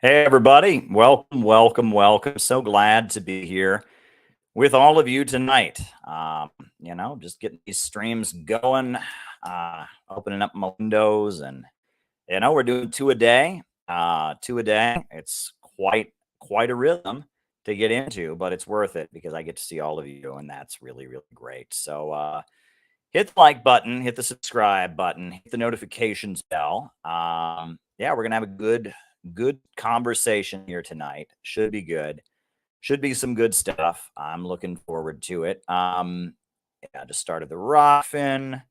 Hey, everybody. Welcome, welcome, welcome. So glad to be here with all of you tonight. Just getting these streams going, opening up my windows, and, we're doing two a day. Two a day. It's quite a rhythm to get into, but it's worth it because I get to see all of you, and that's really, really great. So, hit the like button, hit the subscribe button, hit the notifications bell. We're going to have a good conversation here tonight. Should be good. Should be some good stuff. I'm looking forward to it. Just started the Rockfin.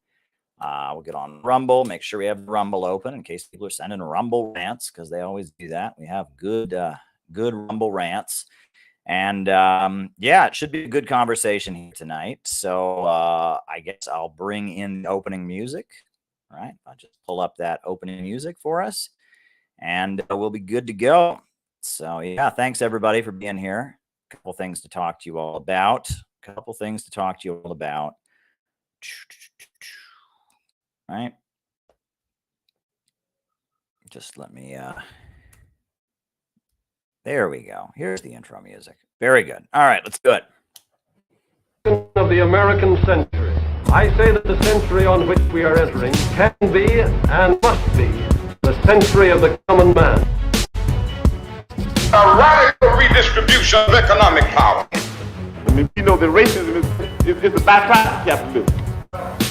We'll get on Rumble. Make sure we have Rumble open in case people are sending Rumble rants because they always do that. We have good Rumble rants. And it should be a good conversation here tonight. So I guess I'll bring in the opening music. All right. I'll just pull up that opening music for us and we'll be good to go. So, thanks everybody for being here. A couple things to talk to you all about. All right. Just let me, there we go. Here's the intro music. Very good. All right, let's do it. Of the American century. I say that the century on which we are entering can be and must be the century of the common man. A radical redistribution of economic power. I mean, that racism is a byproduct of capitalism.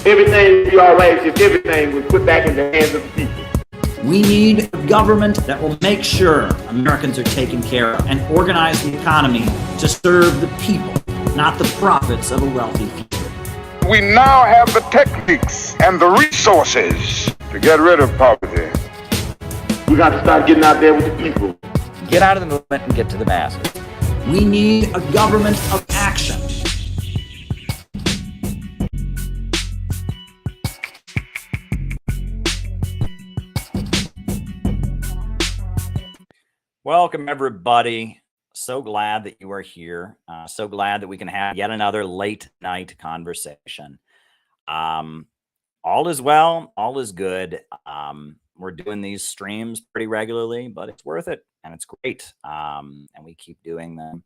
Everything would be all right if everything was put back in the hands of the people. We need a government that will make sure Americans are taken care of and organize the economy to serve the people, not the profits of a wealthy few. We now have the techniques and the resources to get rid of poverty. We got to start getting out there with the people. Get out of the movement and get to the masses. We need a government of action. Welcome, everybody. So glad that you are here. So glad that we can have yet another late night conversation. All is well. All is good. We're doing these streams pretty regularly, but it's worth it and it's great. And we keep doing them.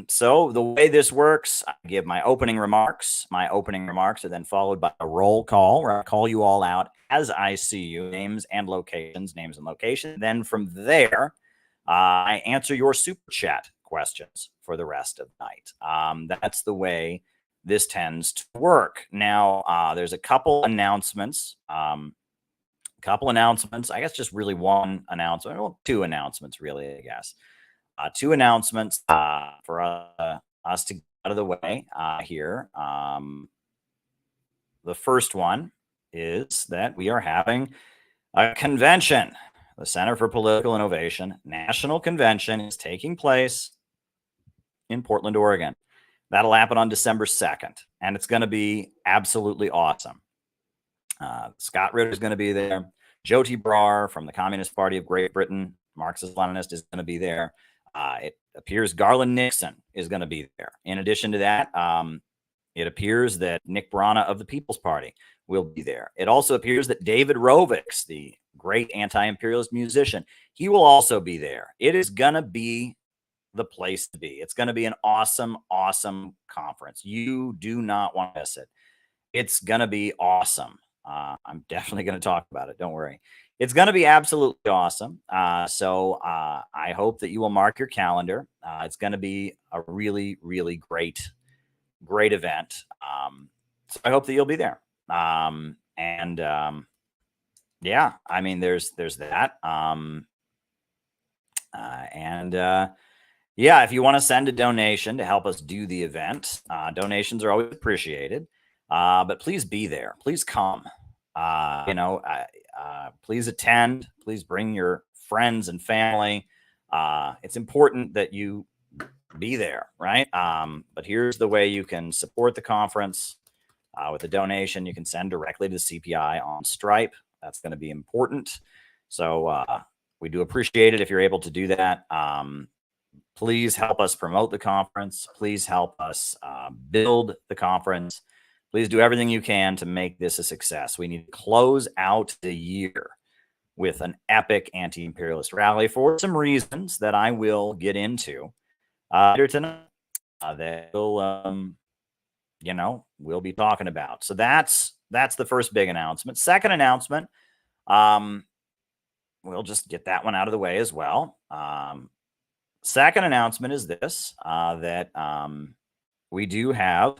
So the way this works, I give my opening remarks. My opening remarks are then followed by a roll call where I call you all out as I see you, names and locations. Then from there, I answer your super chat questions for the rest of the night. That's the way this tends to work. Now, there's a couple announcements. I guess just really one announcement. Well, two announcements, really, I guess. Two announcements for us to get out of the way here. The first one is that we are having a convention. The Center for Political Innovation National Convention is taking place in Portland, Oregon. That'll happen on December 2nd, and it's going to be absolutely awesome. Scott Ritter is going to be there. Jyoti Brar from the Communist Party of Great Britain, Marxist-Leninist, is going to be there. It appears Garland Nixon is going to be there. In addition to that, it appears that Nick Brana of the People's Party will be there. It also appears that David Rovics, the great anti-imperialist musician, he will also be there. It is going to be the place to be. It's going to be an awesome, awesome conference. You do not want to miss it. It's going to be awesome. I'm definitely going to talk about it. Don't worry. It's going to be absolutely awesome. So I hope that you will mark your calendar. It's going to be a really, really great event. So I hope that you'll be there. I mean, there's that. If you want to send a donation to help us do the event, donations are always appreciated. But please be there. Please come. Please attend. Please bring your friends and family. It's important that you be there, right? But here's the way you can support the conference. With a donation, you can send directly to CPI on Stripe. That's going to be important. So we do appreciate it if you're able to do that. Please help us promote the conference. Please help us build the conference. Please do everything you can to make this a success. We need to close out the year with an epic anti-imperialist rally for some reasons that I will get into later tonight. That will, we'll be talking about. So that's the first big announcement. Second announcement, we'll just get that one out of the way as well. Second announcement is this, that we do have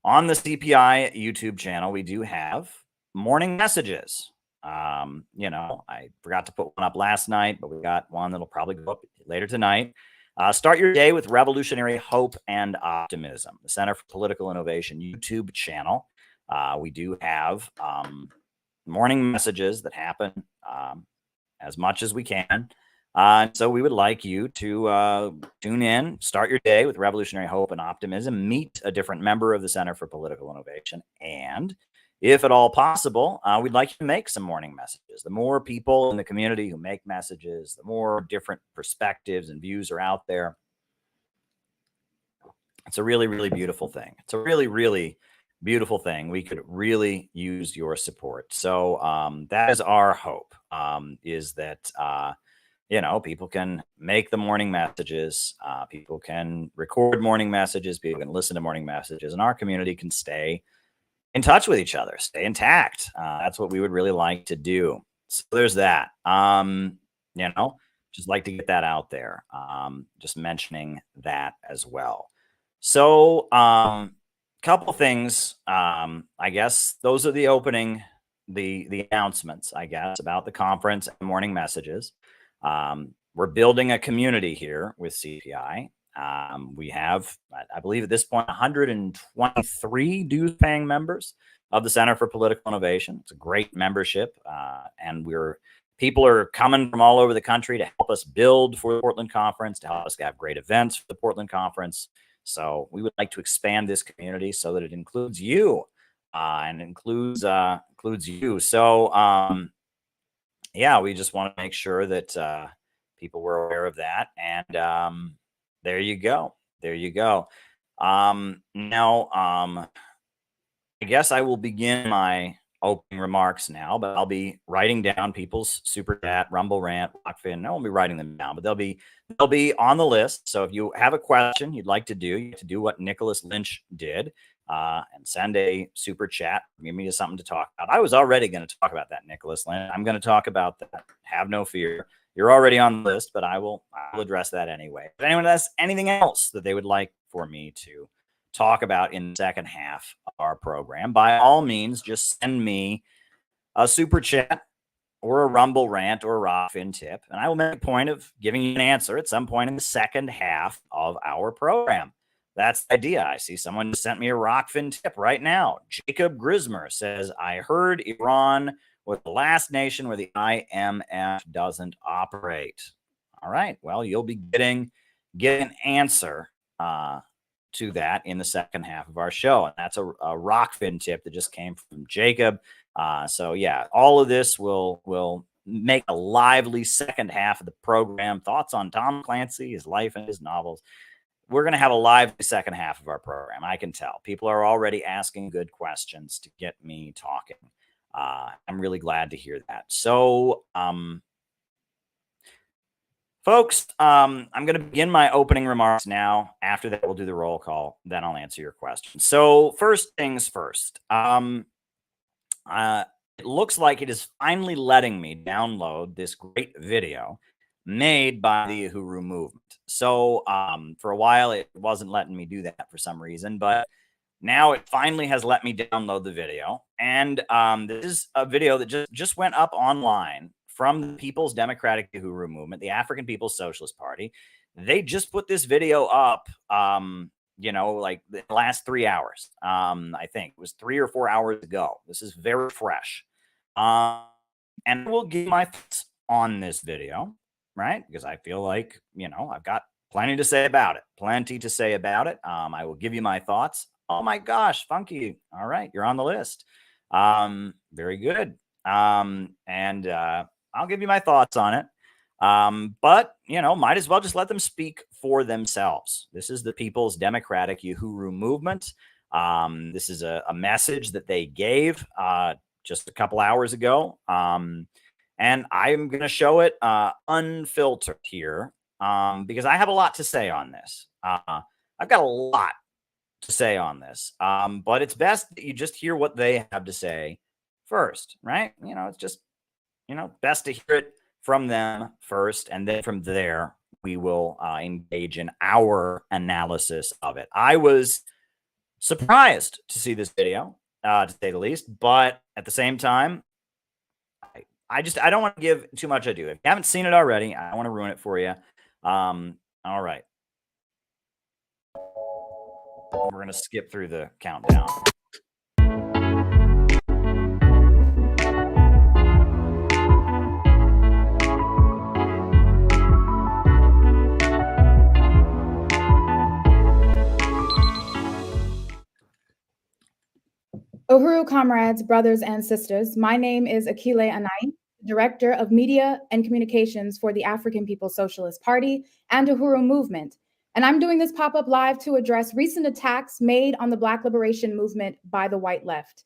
on the CPI YouTube channel, we do have morning messages. I forgot to put one up last night, but we got one that'll probably go up later tonight. Start your day with revolutionary hope and optimism. The Center for Political Innovation YouTube channel. We do have morning messages that happen as much as we can. So we would like you to tune in, start your day with revolutionary hope and optimism, meet a different member of the Center for Political Innovation, and if at all possible, we'd like you to make some morning messages. The more people in the community who make messages, the more different perspectives and views are out there. It's a really, really beautiful thing. It's a really, really beautiful thing. We could really use your support. So that is our hope, is that people can make the morning messages. People can record morning messages. People can listen to morning messages, and our community can stay in touch with each other, stay intact. That's what we would really like to do. So there's that. Just like to get that out there. Just mentioning that as well. So, couple things. I guess those are the opening, the announcements, I guess, about the conference and morning messages. We're building a community here with CPI. We have, I believe at this point, 123 dues-paying members of the Center for Political Innovation. It's a great membership, and people are coming from all over the country to help us build for the Portland Conference, to help us have great events for the Portland Conference. So we would like to expand this community so that it includes you, and includes you. So we just want to make sure that people were aware of that. And there you go. There you go. Now, I guess I will begin my opening remarks now, but I'll be writing down people's super chat, Rumble rant, Lockfin. I won't be writing them down, but they'll be on the list. So if you have a question you'd like to do, you have to do what Nicholas Lynch did, and send a super chat. Give me something to talk about. I was already going to talk about that, Nicholas Lynch. I'm going to talk about that. Have no fear. You're already on the list, but I will address that anyway. If anyone has anything else that they would like for me to talk about in the second half of our program, by all means, just send me a super chat or a Rumble rant or a Rockfin tip, and I will make a point of giving you an answer at some point in the second half of our program. That's the idea. I see someone just sent me a Rockfin tip right now. Jacob Grismer says, I heard Iran was the last nation where the IMF doesn't operate. All right. Well, you'll be getting an answer to that in the second half of our show. And that's a Rockfin tip that just came from Jacob. So yeah, all of this will make a lively second half of the program. Thoughts on Tom Clancy, his life and his novels. We're going to have a lively second half of our program. I can tell people are already asking good questions to get me talking. I'm really glad to hear that. So, folks, I'm going to begin my opening remarks now. After that, we'll do the roll call. Then I'll answer your questions. So first things first, it looks like it is finally letting me download this great video made by the Uhuru movement. So for a while, it wasn't letting me do that for some reason, but now it finally has let me download the video. And this is a video that just went up online from the People's Democratic Uhuru movement, the African People's Socialist Party. They just put this video up, like the last 3 hours. I think it was 3 or 4 hours ago. This is very fresh. And we'll give my thoughts on this video, right? Because I feel like, I've got plenty to say about it. I will give you my thoughts. Oh my gosh, Funky. All right, you're on the list. Very good. And I'll give you my thoughts on it. But, might as well just let them speak for themselves. This is the People's Democratic Uhuru movement. This is a message that they gave just a couple hours ago. And I'm going to show it unfiltered here because I have a lot to say on this. I've got a lot to say on this, but it's best that you just hear what they have to say first, right? It's just, best to hear it from them first, and then from there, we will engage in our analysis of it. I was surprised to see this video, to say the least, but at the same time, I don't want to give too much ado. If you haven't seen it already, I don't want to ruin it for you. All right. We're going to skip through the countdown. Uhuru comrades, brothers, and sisters, my name is Akile Anai, Director of Media and Communications for the African People's Socialist Party and Uhuru Movement. And I'm doing this pop-up live to address recent attacks made on the Black liberation movement by the white left.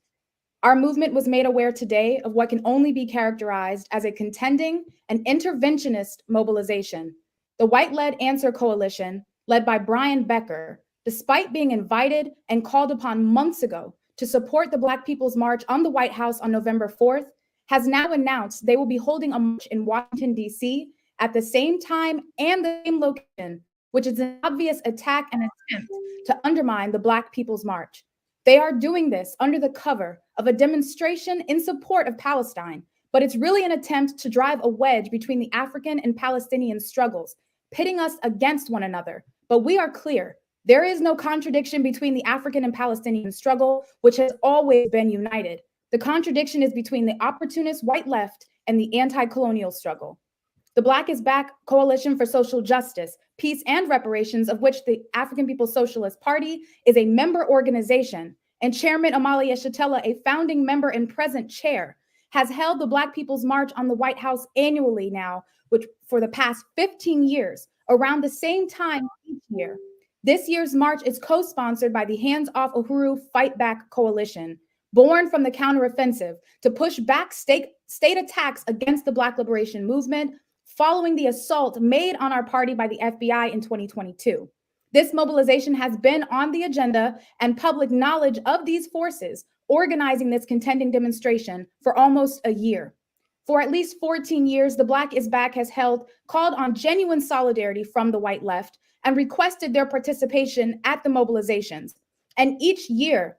Our movement was made aware today of what can only be characterized as a contending and interventionist mobilization. The white-led Answer Coalition, led by Brian Becker, despite being invited and called upon months ago to support the Black People's March on the White House on November 4th, has now announced they will be holding a march in Washington, D.C. at the same time and the same location, which is an obvious attack and attempt to undermine the Black People's March. They are doing this under the cover of a demonstration in support of Palestine, but it's really an attempt to drive a wedge between the African and Palestinian struggles, pitting us against one another. But we are clear. There is no contradiction between the African and Palestinian struggle, which has always been united. The contradiction is between the opportunist white left and the anti-colonial struggle. The Black is Back Coalition for Social Justice, Peace, and Reparations, of which the African People's Socialist Party is a member organization, and Chairman Amalia Shatella, a founding member and present chair, has held the Black People's March on the White House annually now, which for the past 15 years, around the same time each year. This year's march is co-sponsored by the Hands Off Uhuru Fight Back Coalition, born from the counteroffensive to push back state attacks against the Black liberation movement following the assault made on our party by the FBI in 2022. This mobilization has been on the agenda and public knowledge of these forces organizing this contending demonstration for almost a year. For at least 14 years, the Black is Back has called on genuine solidarity from the white left and requested their participation at the mobilizations. And each year,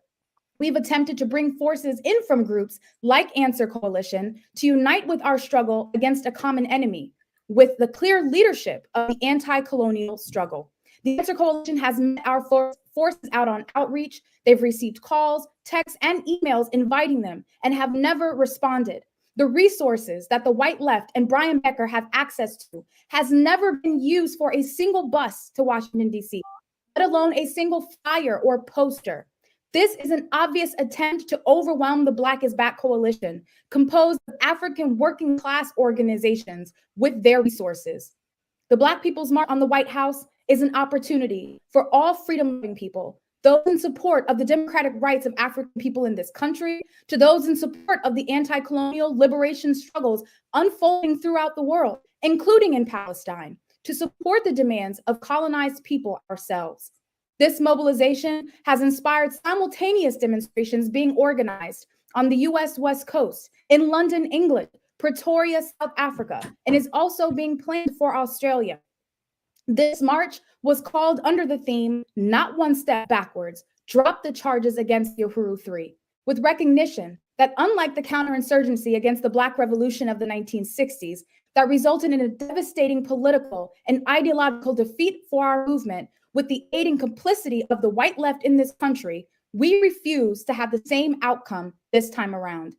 we've attempted to bring forces in from groups like Answer Coalition to unite with our struggle against a common enemy, with the clear leadership of the anti-colonial struggle. The Answer Coalition has met our forces out on outreach. They've received calls, texts, and emails inviting them and have never responded. The resources that the white left and Brian Becker have access to has never been used for a single bus to Washington, D.C., let alone a single flyer or poster. This is an obvious attempt to overwhelm the Black is Back coalition, composed of African working class organizations with their resources. The Black People's March on the White House is an opportunity for all freedom-loving people, those in support of the democratic rights of African people in this country, to those in support of the anti-colonial liberation struggles unfolding throughout the world, including in Palestine, to support the demands of colonized people ourselves. This mobilization has inspired simultaneous demonstrations being organized on the US West Coast, in London, England, Pretoria, South Africa, and is also being planned for Australia. This march was called under the theme, Not One Step Backwards, Drop the Charges Against the Uhuru Three, with recognition that unlike the counterinsurgency against the Black Revolution of the 1960s that resulted in a devastating political and ideological defeat for our movement, with the aid and complicity of the white left in this country, we refuse to have the same outcome this time around.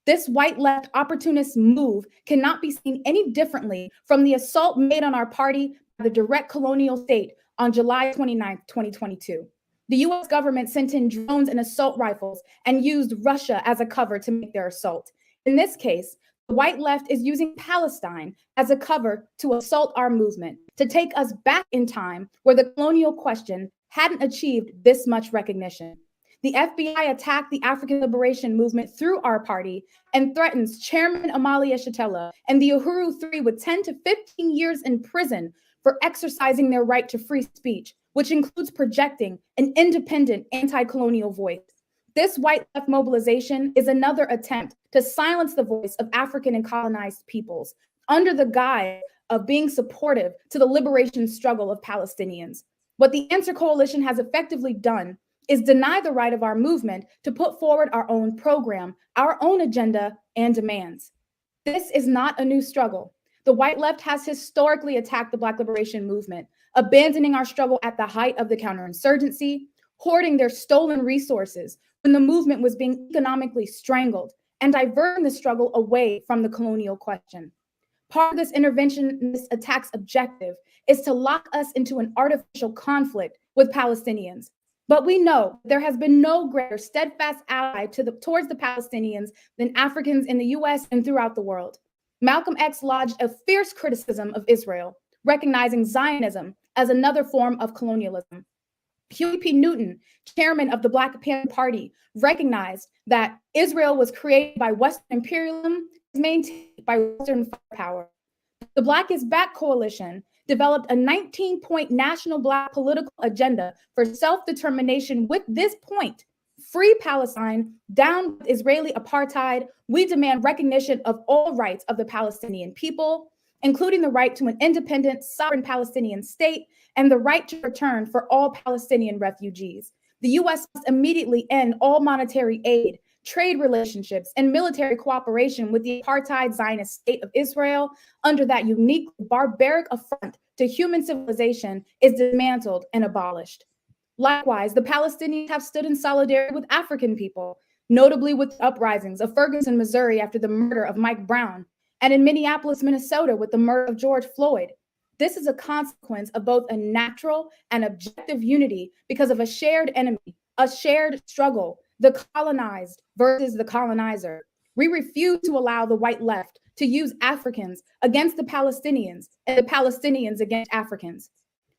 This white left opportunist move cannot be seen any differently from the assault made on our party by the direct colonial state on July 29, 2022. The US government sent in drones and assault rifles and used Russia as a cover to make their assault. In this case, the white left is using Palestine as a cover to assault our movement, to take us back in time where the colonial question hadn't achieved this much recognition. The FBI attacked the African liberation movement through our party and threatens Chairman Amalia Shatella and the Uhuru Three with 10 to 15 years in prison for exercising their right to free speech, which includes projecting an independent anti-colonial voice. This white left mobilization is another attempt to silence the voice of African and colonized peoples under the guise of being supportive to the liberation struggle of Palestinians. What the Answer Coalition has effectively done is deny the right of our movement to put forward our own program, our own agenda, and demands. This is not a new struggle. The white left has historically attacked the Black liberation movement, abandoning our struggle at the height of the counterinsurgency, hoarding their stolen resources when the movement was being economically strangled, and diverting the struggle away from the colonial question. Part of this intervention, this attack's objective, is to lock us into an artificial conflict with Palestinians. But we know there has been no greater steadfast ally towards the Palestinians than Africans in the US and throughout the world. Malcolm X lodged a fierce criticism of Israel, recognizing Zionism as another form of colonialism. Huey P. Newton, chairman of the Black Panther Party, recognized that Israel was created by Western imperialism, maintained by Western firepower. The Black is Back Coalition developed a 19-point national Black political agenda for self-determination with this point: free Palestine, down with Israeli apartheid. We demand recognition of all rights of the Palestinian people, including the right to an independent, sovereign Palestinian state and the right to return for all Palestinian refugees. The U.S. must immediately end all monetary aid, trade relationships, and military cooperation with the apartheid Zionist state of Israel under that unique barbaric affront to human civilization is dismantled and abolished. Likewise, the Palestinians have stood in solidarity with African people, notably with the uprisings of Ferguson, Missouri after the murder of Mike Brown, and in Minneapolis, Minnesota with the murder of George Floyd. This is a consequence of both a natural and objective unity because of a shared enemy, a shared struggle, the colonized versus the colonizer. We refuse to allow the white left to use Africans against the Palestinians and the Palestinians against Africans.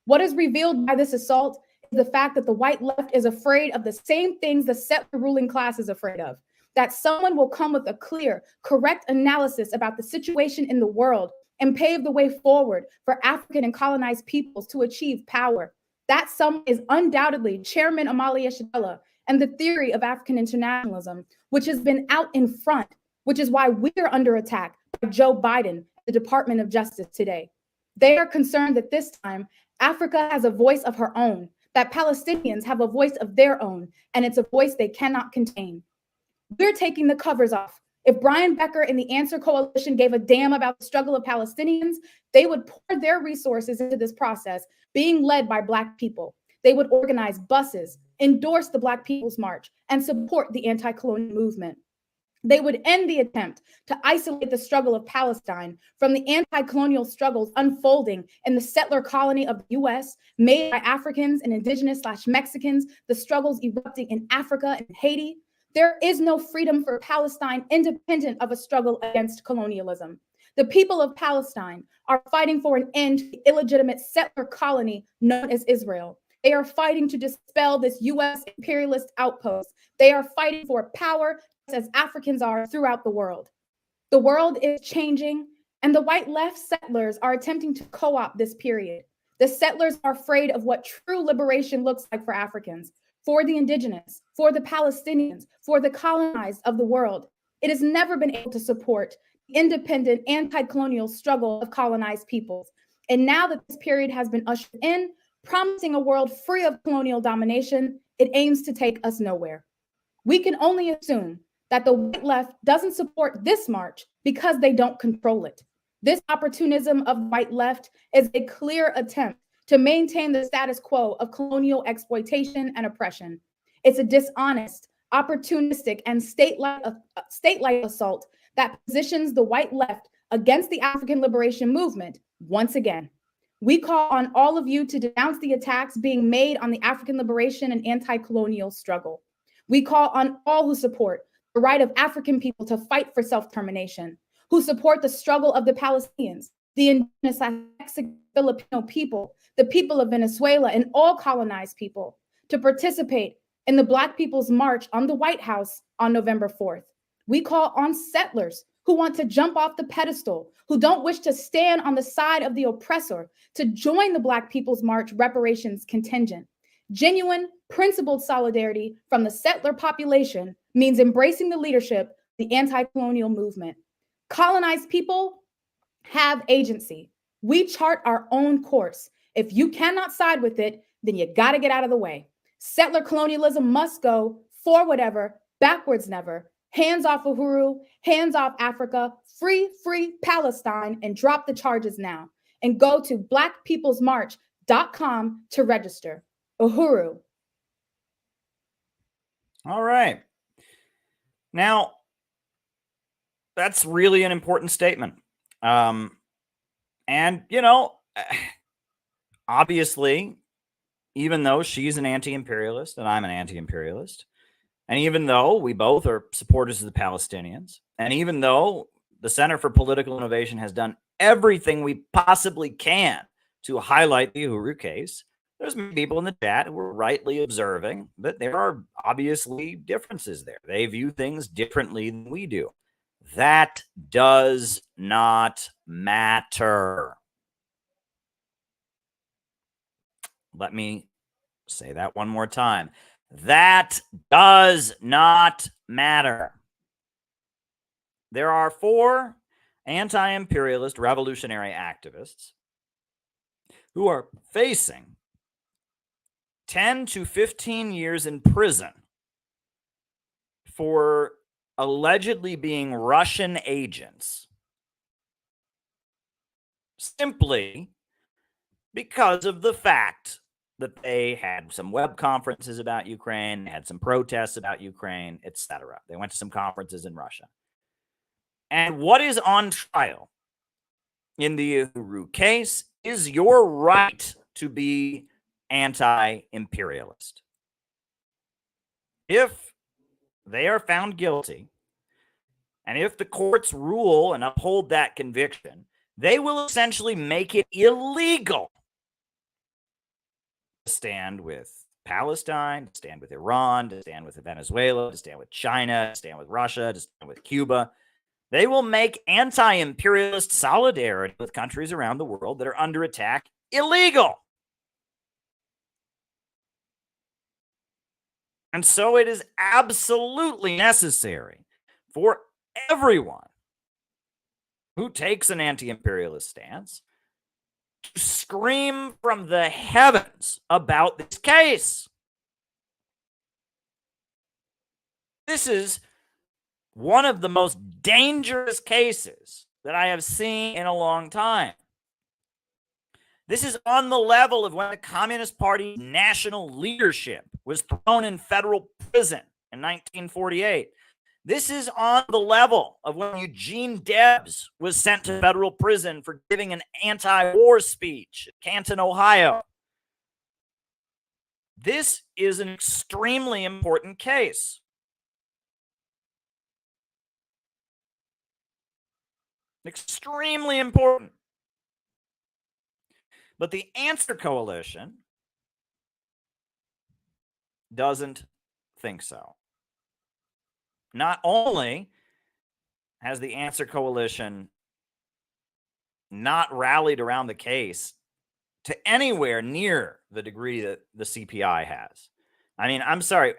What is revealed by this assault is the fact that the white left is afraid of the same things the settler ruling class is afraid of, that someone will come with a clear, correct analysis about the situation in the world and pave the way forward for African and colonized peoples to achieve power. That someone is undoubtedly Chairman Amalia Shatella and the theory of African internationalism, which has been out in front, which is why we are under attack by Joe Biden, the Department of Justice today. They are concerned that this time Africa has a voice of her own, that Palestinians have a voice of their own, and it's a voice they cannot contain. We're taking the covers off. If Brian Becker and the Answer Coalition gave a damn about the struggle of Palestinians, they would pour their resources into this process, being led by Black people. They would organize buses, endorse the Black People's March, and support the anti-colonial movement. They would end the attempt to isolate the struggle of Palestine from the anti-colonial struggles unfolding in the settler colony of the US, made by Africans and indigenous/Mexicans, the struggles erupting in Africa and Haiti. There is no freedom for Palestine independent of a struggle against colonialism. The people of Palestine are fighting for an end to the illegitimate settler colony known as Israel. They are fighting to dispel this US imperialist outpost. They are fighting for power as Africans are throughout the world. The world is changing, and the white left settlers are attempting to co-opt this period. The settlers are afraid of what true liberation looks like for Africans, for the indigenous, for the Palestinians, for the colonized of the world. It has never been able to support the independent anti-colonial struggle of colonized peoples. And now that this period has been ushered in, promising a world free of colonial domination, it aims to take us nowhere. We can only assume that the white left doesn't support this march because they don't control it. This opportunism of the white left is a clear attempt to maintain the status quo of colonial exploitation and oppression. It's a dishonest, opportunistic, and state-like assault that positions the white left against the African liberation movement once again. We call on all of you to denounce the attacks being made on the African liberation and anti-colonial struggle. We call on all who support the right of African people to fight for self-determination, who support the struggle of the Palestinians, the indigenous Mexican Filipino people, the people of Venezuela, and all colonized people to participate in the Black People's March on the White House on November 4th. We call on settlers who want to jump off the pedestal, who don't wish to stand on the side of the oppressor, to join the Black People's March reparations contingent. Genuine, principled solidarity from the settler population means embracing the leadership of the anti-colonial movement. Colonized people have agency. We chart our own course. If you cannot side with it, then you got to get out of the way. Settler colonialism must go, for whatever, backwards never. Hands off Uhuru, hands off Africa, free Palestine, and drop the charges now. And go to blackpeoplesmarch.com to register. Uhuru. All right. Now, that's really an important statement. And, you know, obviously, even though she's an anti-imperialist and I'm an anti-imperialist, and even though we both are supporters of the Palestinians, and even though the Center for Political Innovation has done everything we possibly can to highlight the Uhuru case, there's people in the chat who are rightly observing that there are obviously differences there. They view things differently than we do. That does not matter. Let me say that one more time. That does not matter. There are 4 anti-imperialist revolutionary activists who are facing 10 to 15 years in prison for allegedly being Russian agents simply because of the fact that they had some web conferences about Ukraine, had some protests about Ukraine, etc. They went to some conferences in Russia. And what is on trial in the Uhuru case is your right to be anti-imperialist. If they are found guilty, and if the courts rule and uphold that conviction, they will essentially make it illegal to stand with Palestine, to stand with Iran, to stand with Venezuela, to stand with China, to stand with Russia, to stand with Cuba. They will make anti-imperialist solidarity with countries around the world that are under attack illegal. And so it is absolutely necessary for everyone who takes an anti-imperialist stance to scream from the heavens about this case. This is one of the most dangerous cases that I have seen in a long time. This is on the level of when the Communist Party's national leadership was thrown in federal prison in 1948. This is on the level of when Eugene Debs was sent to federal prison for giving an anti-war speech at Canton, Ohio. This is an extremely important case. Extremely important. But the Answer Coalition doesn't think so. Not only has the Answer Coalition not rallied around the case to anywhere near the degree that the CPI has. I mean, I'm sorry.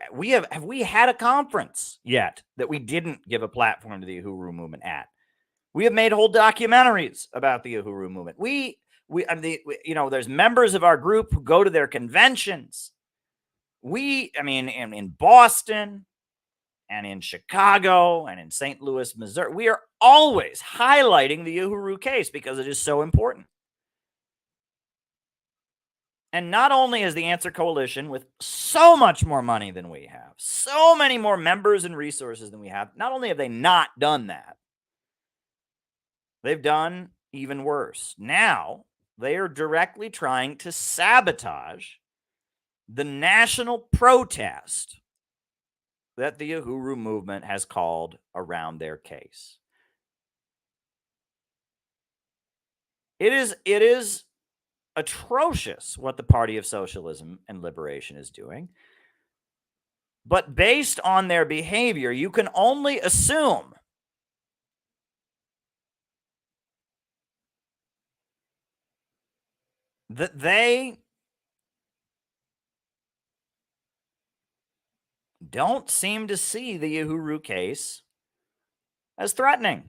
Have we had a conference yet that we didn't give a platform to the Uhuru movement at? We have made whole documentaries about the Uhuru movement. There's members of our group who go to their conventions. In Boston and in Chicago and in St. Louis, Missouri, we are always highlighting the Uhuru case because it is so important. And not only is the Answer Coalition, with so much more money than we have, so many more members and resources than we have, not only have they not done that, they've done even worse. Now, they are directly trying to sabotage the national protest that the Uhuru movement has called around their case. It is atrocious what the Party of Socialism and Liberation is doing. But based on their behavior, you can only assume that they don't seem to see the Uhuru case as threatening.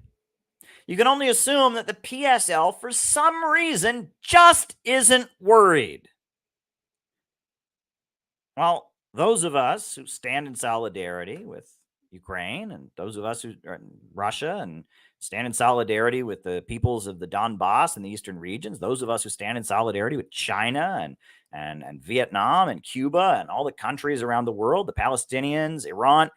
You can only assume that the PSL, for some reason, just isn't worried. Well, those of us who stand in solidarity with Ukraine, and those of us who are in Russia and stand in solidarity with the peoples of the Donbass and the eastern regions, those of us who stand in solidarity with China and Vietnam and Cuba and all the countries around the world, the Palestinians, Iran,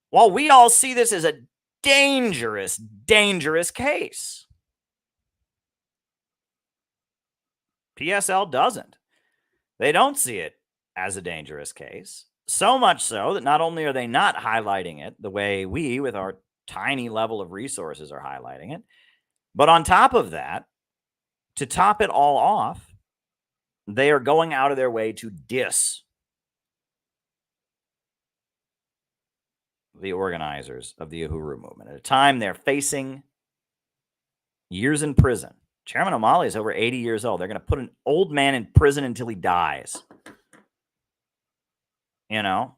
while we all see this as a dangerous, dangerous case, PSL doesn't. They don't see it as a dangerous case. So much so that not only are they not highlighting it the way we, with our tiny level of resources, are highlighting it, but on top of that, to top it all off, they are going out of their way to diss the organizers of the Uhuru movement at a time they're facing years in prison. Chairman O'Malley is over 80 years old. They're going to put an old man in prison until he dies. You know,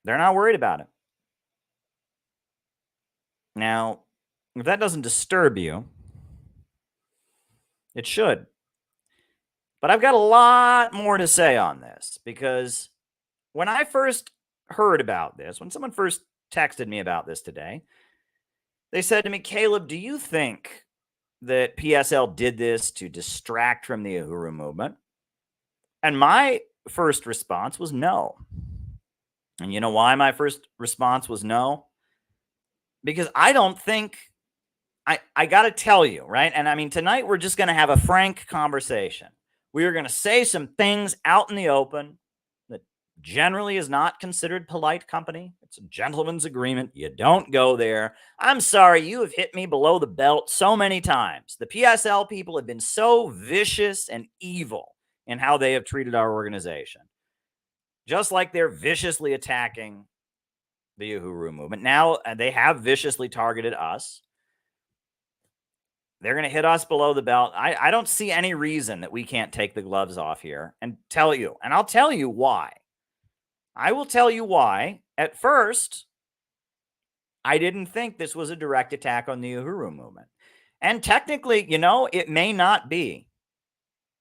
they're not worried about it. Now, if that doesn't disturb you, it should. But I've got a lot more to say on this, because when I first heard about this, when someone first texted me about this today, they said to me, Caleb, do you think that PSL did this to distract from the Uhuru movement? And my first response was no. And you know why my first response was no? Because I don't think, I got to tell you, right? And I mean, tonight we're just going to have a frank conversation. We are going to say some things out in the open that generally is not considered polite company. It's a gentleman's agreement. You don't go there. I'm sorry, you have hit me below the belt so many times. The PSL people have been so vicious and evil in how they have treated our organization. Just like they're viciously attacking the Uhuru movement. Now they have viciously targeted us. They're going to hit us below the belt. I don't see any reason that we can't take the gloves off here and tell you. And I'll tell you why. I will tell you why. At first, I didn't think this was a direct attack on the Uhuru movement. And technically, you know, it may not be.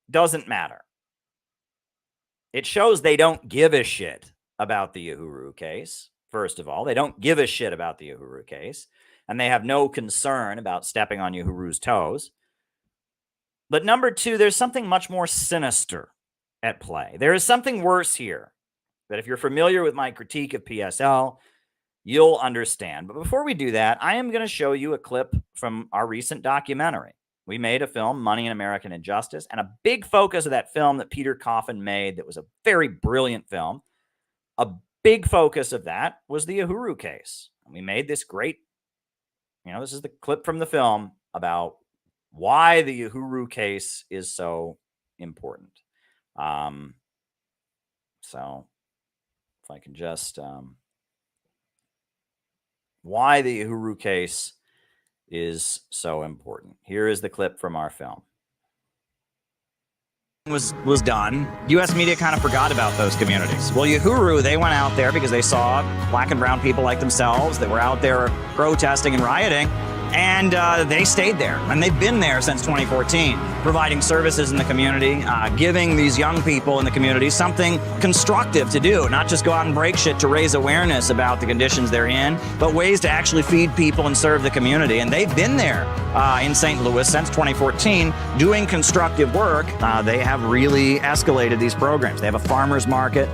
Doesn't matter. It shows they don't give a shit about the Uhuru case. First of all, they don't give a shit about the Uhuru case, and they have no concern about stepping on Uhuru's toes. But number two, there's something much more sinister at play. There is something worse here that if you're familiar with my critique of PSL, you'll understand. But before we do that, I am going to show you a clip from our recent documentary. We made a film, Money in American Injustice, and a big focus of that film that Peter Coffin made that was a very brilliant film, a big focus of that was the Uhuru case. And we made this great, you know, this is the clip from the film about why the Uhuru case is so important. So if I can just, why the Uhuru case is so important. Here is the clip from our film. Was done. U.S. media kind of forgot about those communities. Well, Uhuru, they went out there because they saw black and brown people like themselves that were out there protesting and rioting, and they stayed there. And they've been there since 2014, providing services in the community, giving these young people in the community something constructive to do, not just go out and break shit to raise awareness about the conditions they're in, but ways to actually feed people and serve the community. And they've been there in St. Louis since 2014 doing constructive work. They have really escalated these programs. They have a farmer's market.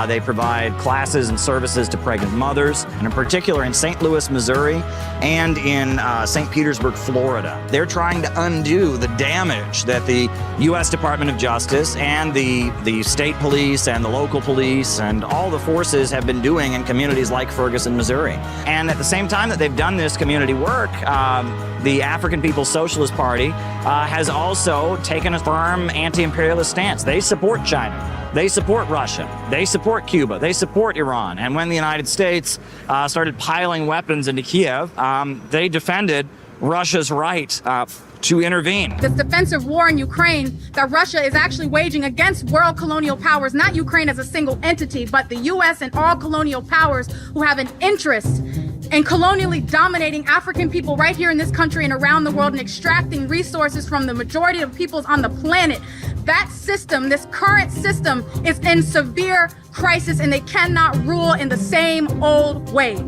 They provide classes and services to pregnant mothers, and in particular in St. Louis, Missouri, and in St. Petersburg, Florida. They're trying to undo the damage that the U.S. Department of Justice and the state police and the local police and all the forces have been doing in communities like Ferguson, Missouri. And at the same time that they've done this community work, the African People's Socialist Party has also taken a firm anti-imperialist stance. They support China. They support Russia. They support Cuba. They support Iran. And when the United States started piling weapons into Kiev, they defended Russia's right to intervene. This defensive war in Ukraine that Russia is actually waging against world colonial powers, not Ukraine as a single entity, but the U.S. and all colonial powers who have an interest in colonially dominating African people right here in this country and around the world and extracting resources from the majority of peoples on the planet. That system, this current system, is in severe crisis and they cannot rule in the same old way.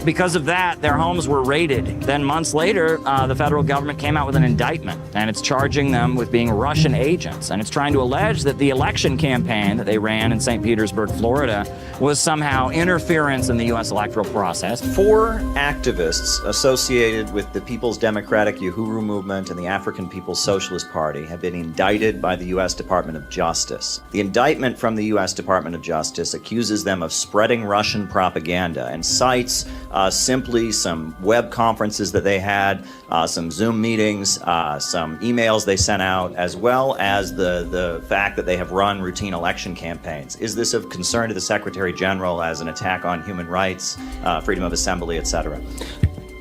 Because of that, their homes were raided. Then months later, the federal government came out with an indictment, and it's charging them with being Russian agents. And it's trying to allege that the election campaign that they ran in St. Petersburg, Florida, was somehow interference in the U.S. electoral process. 4 activists associated with the People's Democratic Uhuru movement and the African People's Socialist Party have been indicted by the U.S. Department of Justice. The indictment from the U.S. Department of Justice accuses them of spreading Russian propaganda and cites simply some web conferences that they had, some Zoom meetings, some emails they sent out, as well as the fact that they have run routine election campaigns. Is this of concern to the Secretary General as an attack on human rights, freedom of assembly, etc.?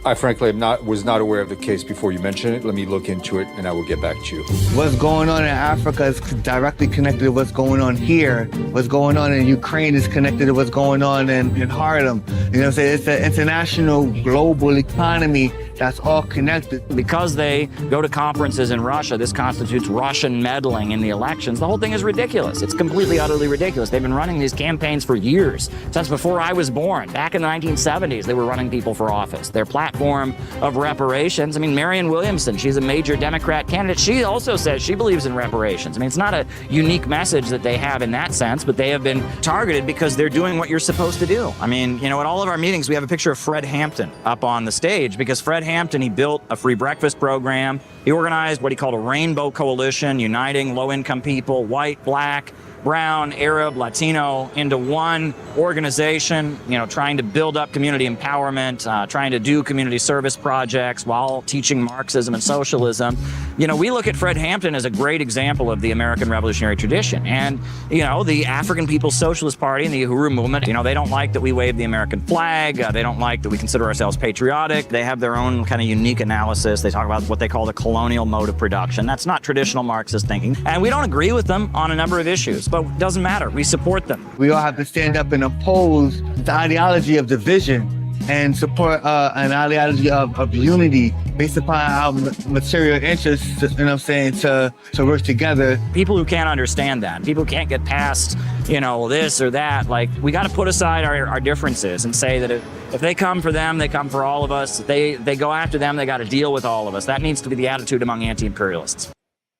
I frankly was not aware of the case before you mentioned it. Let me look into it and I will get back to you. What's going on in Africa is directly connected to what's going on here. What's going on in Ukraine is connected to what's going on in Harlem. You know what I'm saying? It's an international global economy that's all connected. Because they go to conferences in Russia, this constitutes Russian meddling in the elections. The whole thing is ridiculous. It's completely, utterly ridiculous. They've been running these campaigns for years, since before I was born. Back in the 1970s, they were running people for office. Their platform of reparations, I mean, Marianne Williamson, she's a major Democrat candidate. She also says she believes in reparations. I mean, it's not a unique message that they have in that sense, but they have been targeted because they're doing what you're supposed to do. I mean, you know, at all of our meetings, we have a picture of Fred Hampton up on the stage because Fred Hampton, he built a free breakfast program. He organized what he called a rainbow coalition, uniting low-income people, white, black, brown, Arab, Latino, into one organization, you know, trying to build up community empowerment, trying to do community service projects while teaching Marxism and socialism. You know, we look at Fred Hampton as a great example of the American revolutionary tradition. And, you know, the African People's Socialist Party and the Uhuru movement, you know, they don't like that we wave the American flag. They don't like that we consider ourselves patriotic. They have their own kind of unique analysis. They talk about what they call the colonial mode of production. That's not traditional Marxist thinking. And we don't agree with them on a number of issues, but it doesn't matter. We support them. We all have to stand up and oppose the ideology of division and support an ideology of unity based upon our material interests, you know what I'm saying, to work together. People who can't understand that, people who can't get past, you know, this or that, like, we got to put aside our differences and say that if they come for them, they come for all of us. If they go after them, they got to deal with all of us. That needs to be the attitude among anti-imperialists.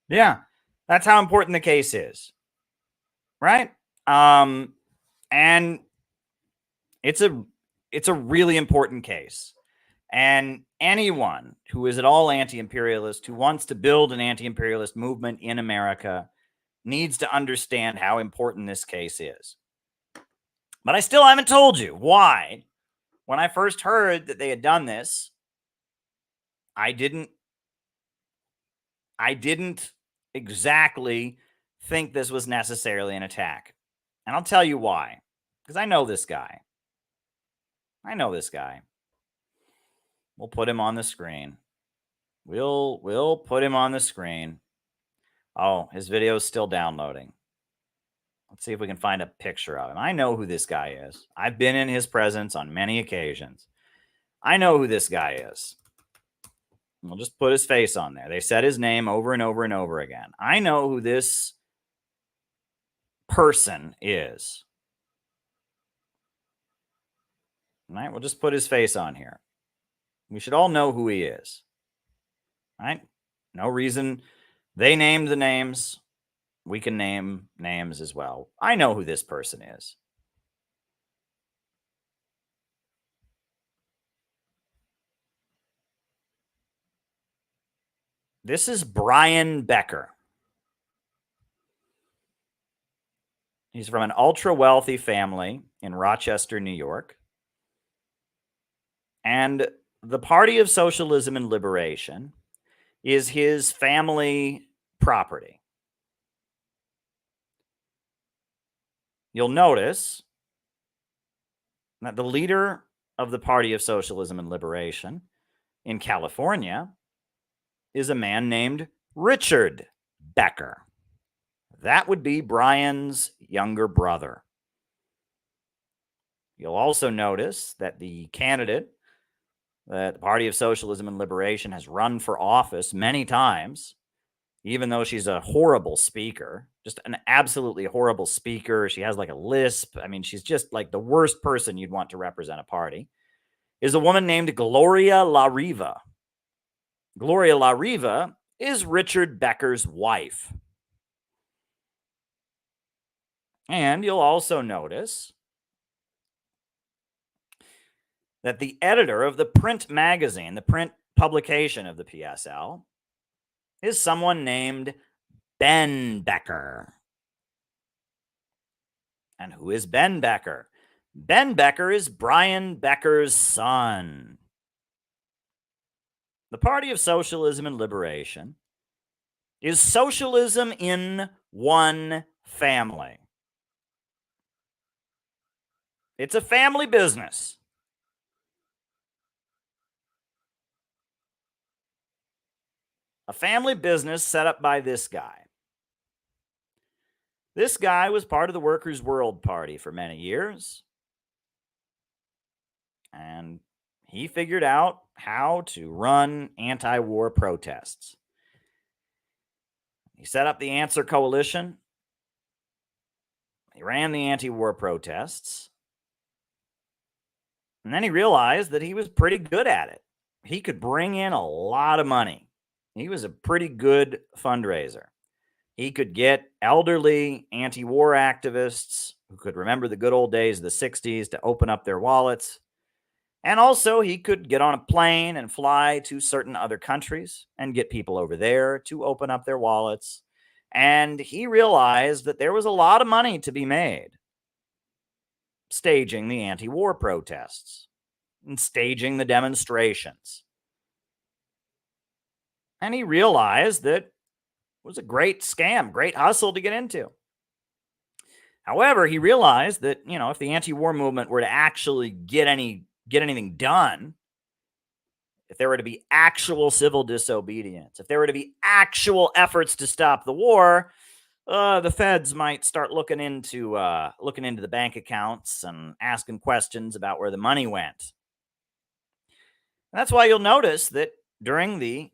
Yeah, that's how important the case is. Right? And it's a really important case. And anyone who is at all anti-imperialist, who wants to build an anti-imperialist movement in America, needs to understand how important this case is. But I still haven't told you why. When I first heard that they had done this, I didn't exactly think this was necessarily an attack. And I'll tell you why. Because I know this guy. We'll put him on the screen. We'll put him on the screen. Oh, his video is still downloading. Let's see if we can find a picture of him. I know who this guy is. I've been in his presence on many occasions. I know who this guy is. We'll just put his face on there. They said his name over and over and over again. I know who this person is. All right, we'll just put his face on here. We should all know who he is. All right? No reason. They named the names. We can name names as well. I know who this person is. This is Brian Becker. He's from an ultra-wealthy family in Rochester, New York. And the Party of Socialism and Liberation is his family property. You'll notice that the leader of the Party of Socialism and Liberation in California is a man named Richard Becker. That would be Brian's younger brother. You'll also notice that the candidate that the Party of Socialism and Liberation has run for office many times, even though she's a horrible speaker, just an absolutely horrible speaker. She has like a lisp. I mean, she's just like the worst person you'd want to represent a party, is a woman named Gloria La Riva. Gloria La Riva is Richard Becker's wife. And you'll also notice that the editor of the print magazine, the print publication of the PSL, is someone named Ben Becker. And who is Ben Becker? Ben Becker is Brian Becker's son. The Party of Socialism and Liberation is socialism in one family. It's a family business. A family business set up by this guy. This guy was part of the Workers' World Party for many years. And he figured out how to run anti-war protests. He set up the Answer Coalition. He ran the anti-war protests. And then he realized that he was pretty good at it. He could bring in a lot of money. He was a pretty good fundraiser. He could get elderly anti-war activists who could remember the good old days of the 60s to open up their wallets. And also he could get on a plane and fly to certain other countries and get people over there to open up their wallets. And he realized that there was a lot of money to be made staging the anti-war protests and staging the demonstrations. And he realized that it was a great scam, great hustle to get into. However, he realized that, if the anti-war movement were to actually get anything done, if there were to be actual civil disobedience, if there were to be actual efforts to stop the war, the feds might start looking into the bank accounts and asking questions about where the money went. And that's why you'll notice that during the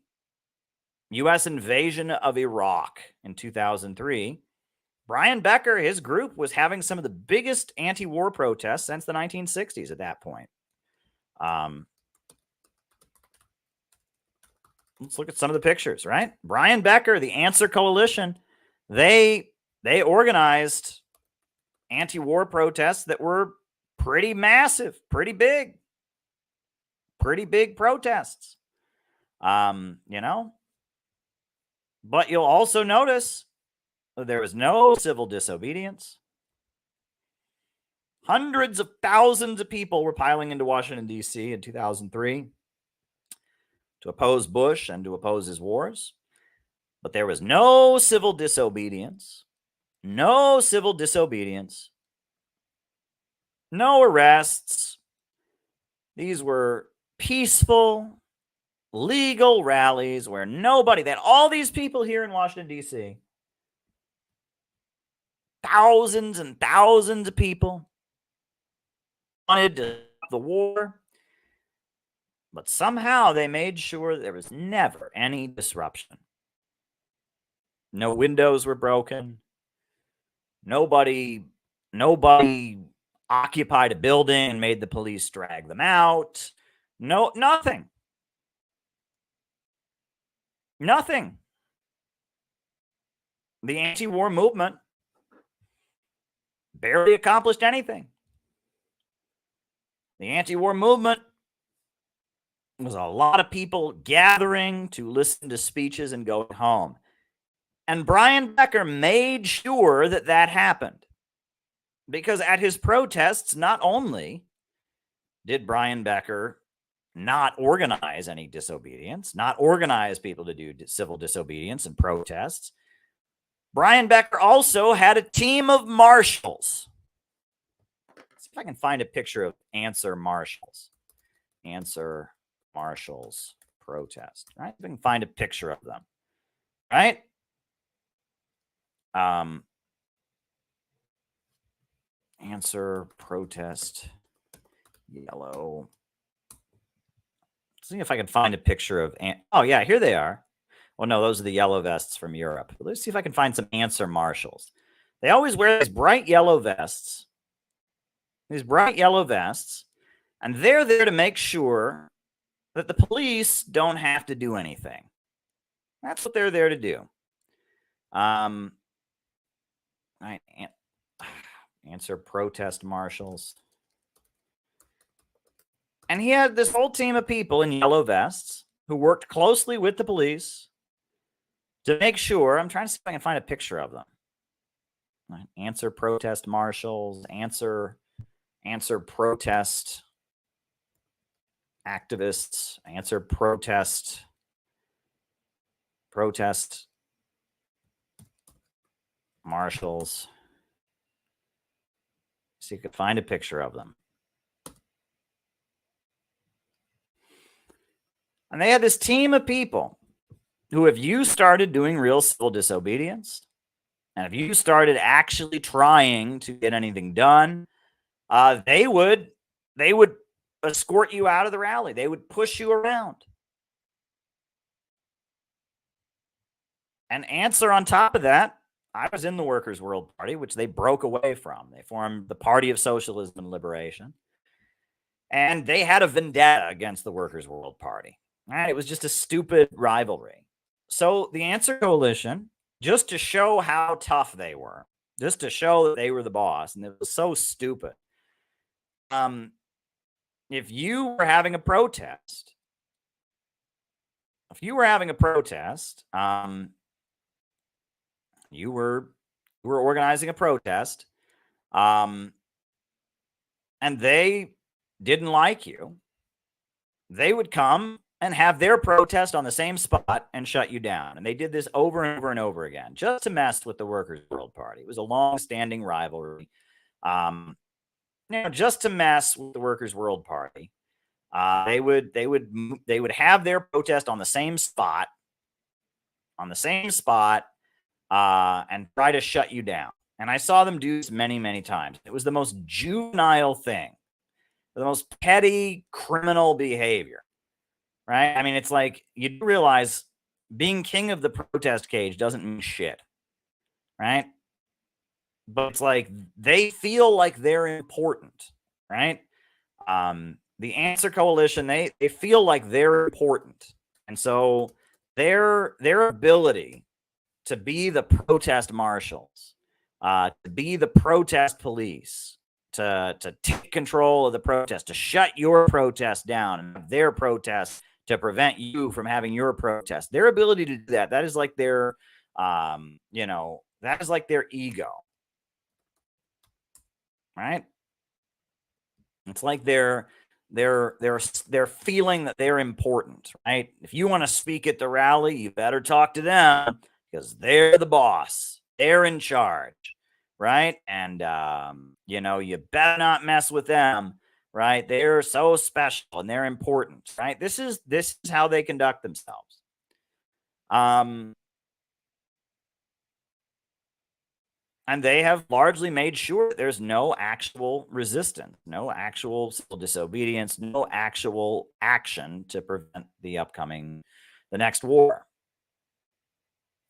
U.S. invasion of Iraq in 2003, Brian Becker, his group, was having some of the biggest anti-war protests since the 1960s at that point. Let's look at some of the pictures, right? Brian Becker, the Answer Coalition, they organized anti-war protests that were pretty massive, pretty big protests. But you'll also notice that there was no civil disobedience. Hundreds of thousands of people were piling into Washington, D.C. in 2003 to oppose Bush and to oppose his wars. But there was no civil disobedience, no arrests. These were peaceful, legal rallies where that all these people here in Washington, D.C., thousands and thousands of people wanted to stop the war, but somehow they made sure there was never any disruption. No windows were broken. Nobody occupied a building and made the police drag them out. No, nothing. Nothing. The anti-war movement barely accomplished anything. The anti-war movement was a lot of people gathering to listen to speeches and going home. And Brian Becker made sure that happened. Because at his protests, not only did Brian Becker not organize any disobedience, not organize people to do civil disobedience and protests. Brian Becker also had a team of marshals. Let's see if I can find a picture of Answer Marshals. Answer Marshals protest, right? If I can find a picture of them, right? Answer protest yellow. See if I can find a picture of. Oh yeah, here they are. Well, no, those are the yellow vests from Europe. But let's see if I can find some Answer Marshals. They always wear these bright yellow vests. These bright yellow vests, and they're there to make sure that the police don't have to do anything. That's what they're there to do. Right. Answer protest marshals. And he had this whole team of people in yellow vests who worked closely with the police to make sure. I'm trying to see if I can find a picture of them. Right. Answer protest marshals. Answer protest activists. Answer protest marshals. See if you could find a picture of them. And they had this team of people who, if you started doing real civil disobedience, and if you started actually trying to get anything done, they would escort you out of the rally. They would push you around. And Answer on top of that, I was in the Workers' World Party, which they broke away from. They formed the Party of Socialism and Liberation. And they had a vendetta against the Workers' World Party. Right? It was just a stupid rivalry. So the Answer Coalition, just to show how tough they were, just to show that they were the boss, and it was so stupid. If you were having a protest, you were organizing a protest, and they didn't like you, they would come and have their protest on the same spot and shut you down. And they did this over and over and over again, just to mess with the Workers' World Party. It was a long-standing rivalry, just to mess with the Workers' World Party. They would have their protest on the same spot, and try to shut you down. And I saw them do this many, many times. It was the most juvenile thing, the most petty criminal behavior, right? I mean, it's like, you realize being king of the protest cage doesn't mean shit, right? But it's like, they feel like they're important, right? The Answer Coalition, they feel like they're important. And so their ability to be the protest marshals, to be the protest police, to take control of the protest, to shut your protest down and have their protest to prevent you from having your protest. Their ability to do that, that is like their, that is like their ego, right? It's like they're feeling that they're important, right? If you want to speak at the rally, you better talk to them because they're the boss. They're in charge, right? And, you better not mess with them, right? They're so special and they're important, right? This is how they conduct themselves. And they have largely made sure that there's no actual resistance, no actual civil disobedience, no actual action to prevent the next war.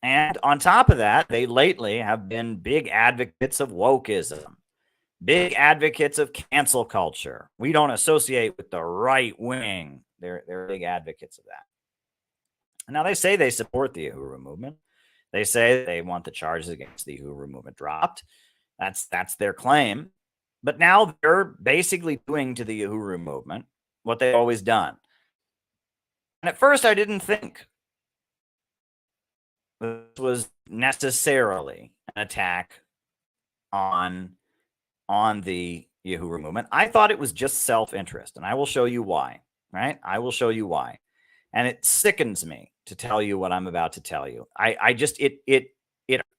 And on top of that, they lately have been big advocates of wokeism, big advocates of cancel culture. We don't associate with the right wing. They're big advocates of that. Now, they say they support the Uhuru movement. They say they want the charges against the Uhuru movement dropped. That's their claim. But now they're basically doing to the Uhuru movement what they've always done. And at first, I didn't think this was necessarily an attack on the Uhuru movement. I thought it was just self-interest, and I will show you why. right? I will show you why. And it sickens me to tell you what I'm about to tell you.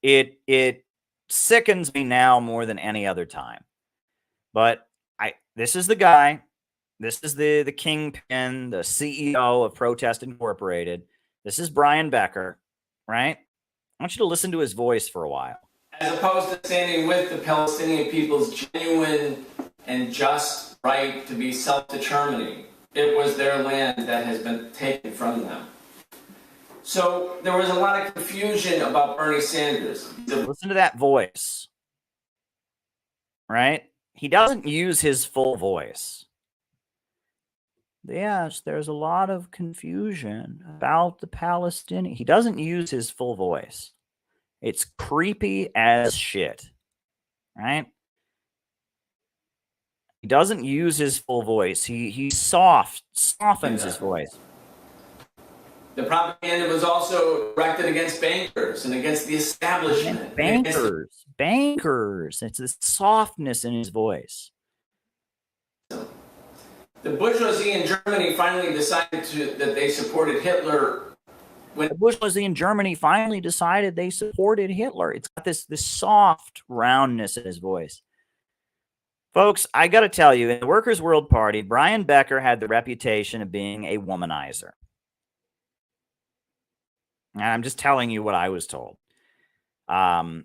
It sickens me now more than any other time. But this is the guy. This is the kingpin, the CEO of Protest Incorporated. This is Brian Becker, right? I want you to listen to his voice for a while. As opposed to standing with the Palestinian people's genuine and just right to be self-determining. It was their land that has been taken from them. So there was a lot of confusion about Bernie Sanders. Listen to that voice, right? He doesn't use his full voice. Yes, there's a lot of confusion about the Palestinian. He doesn't use his full voice. It's creepy as shit, right? He doesn't use his full voice. He softens his voice. The propaganda was also directed against bankers and against the establishment. Bankers. It's this softness in his voice. The bourgeoisie in Germany finally decided that they supported Hitler. When the bourgeoisie in Germany finally decided they supported Hitler, it's got this soft roundness in his voice. Folks, I got to tell you, in the Workers' World Party, Brian Becker had the reputation of being a womanizer. And I'm just telling you what I was told. The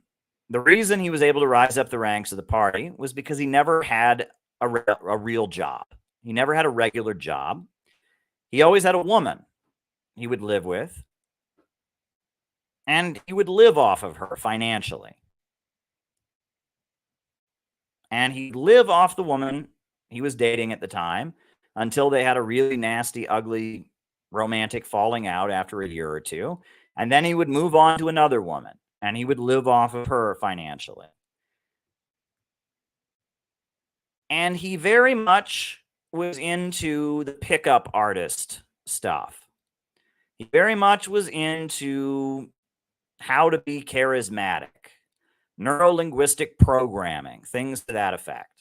reason he was able to rise up the ranks of the party was because he never had a real job. He never had a regular job. He always had a woman he would live with, and he would live off of her financially. And he'd live off the woman he was dating at the time until they had a really nasty, ugly, romantic falling out after a year or two. And then he would move on to another woman, and he would live off of her financially. And he very much was into the pickup artist stuff. He very much was into how to be charismatic, neuro-linguistic programming, things to that effect.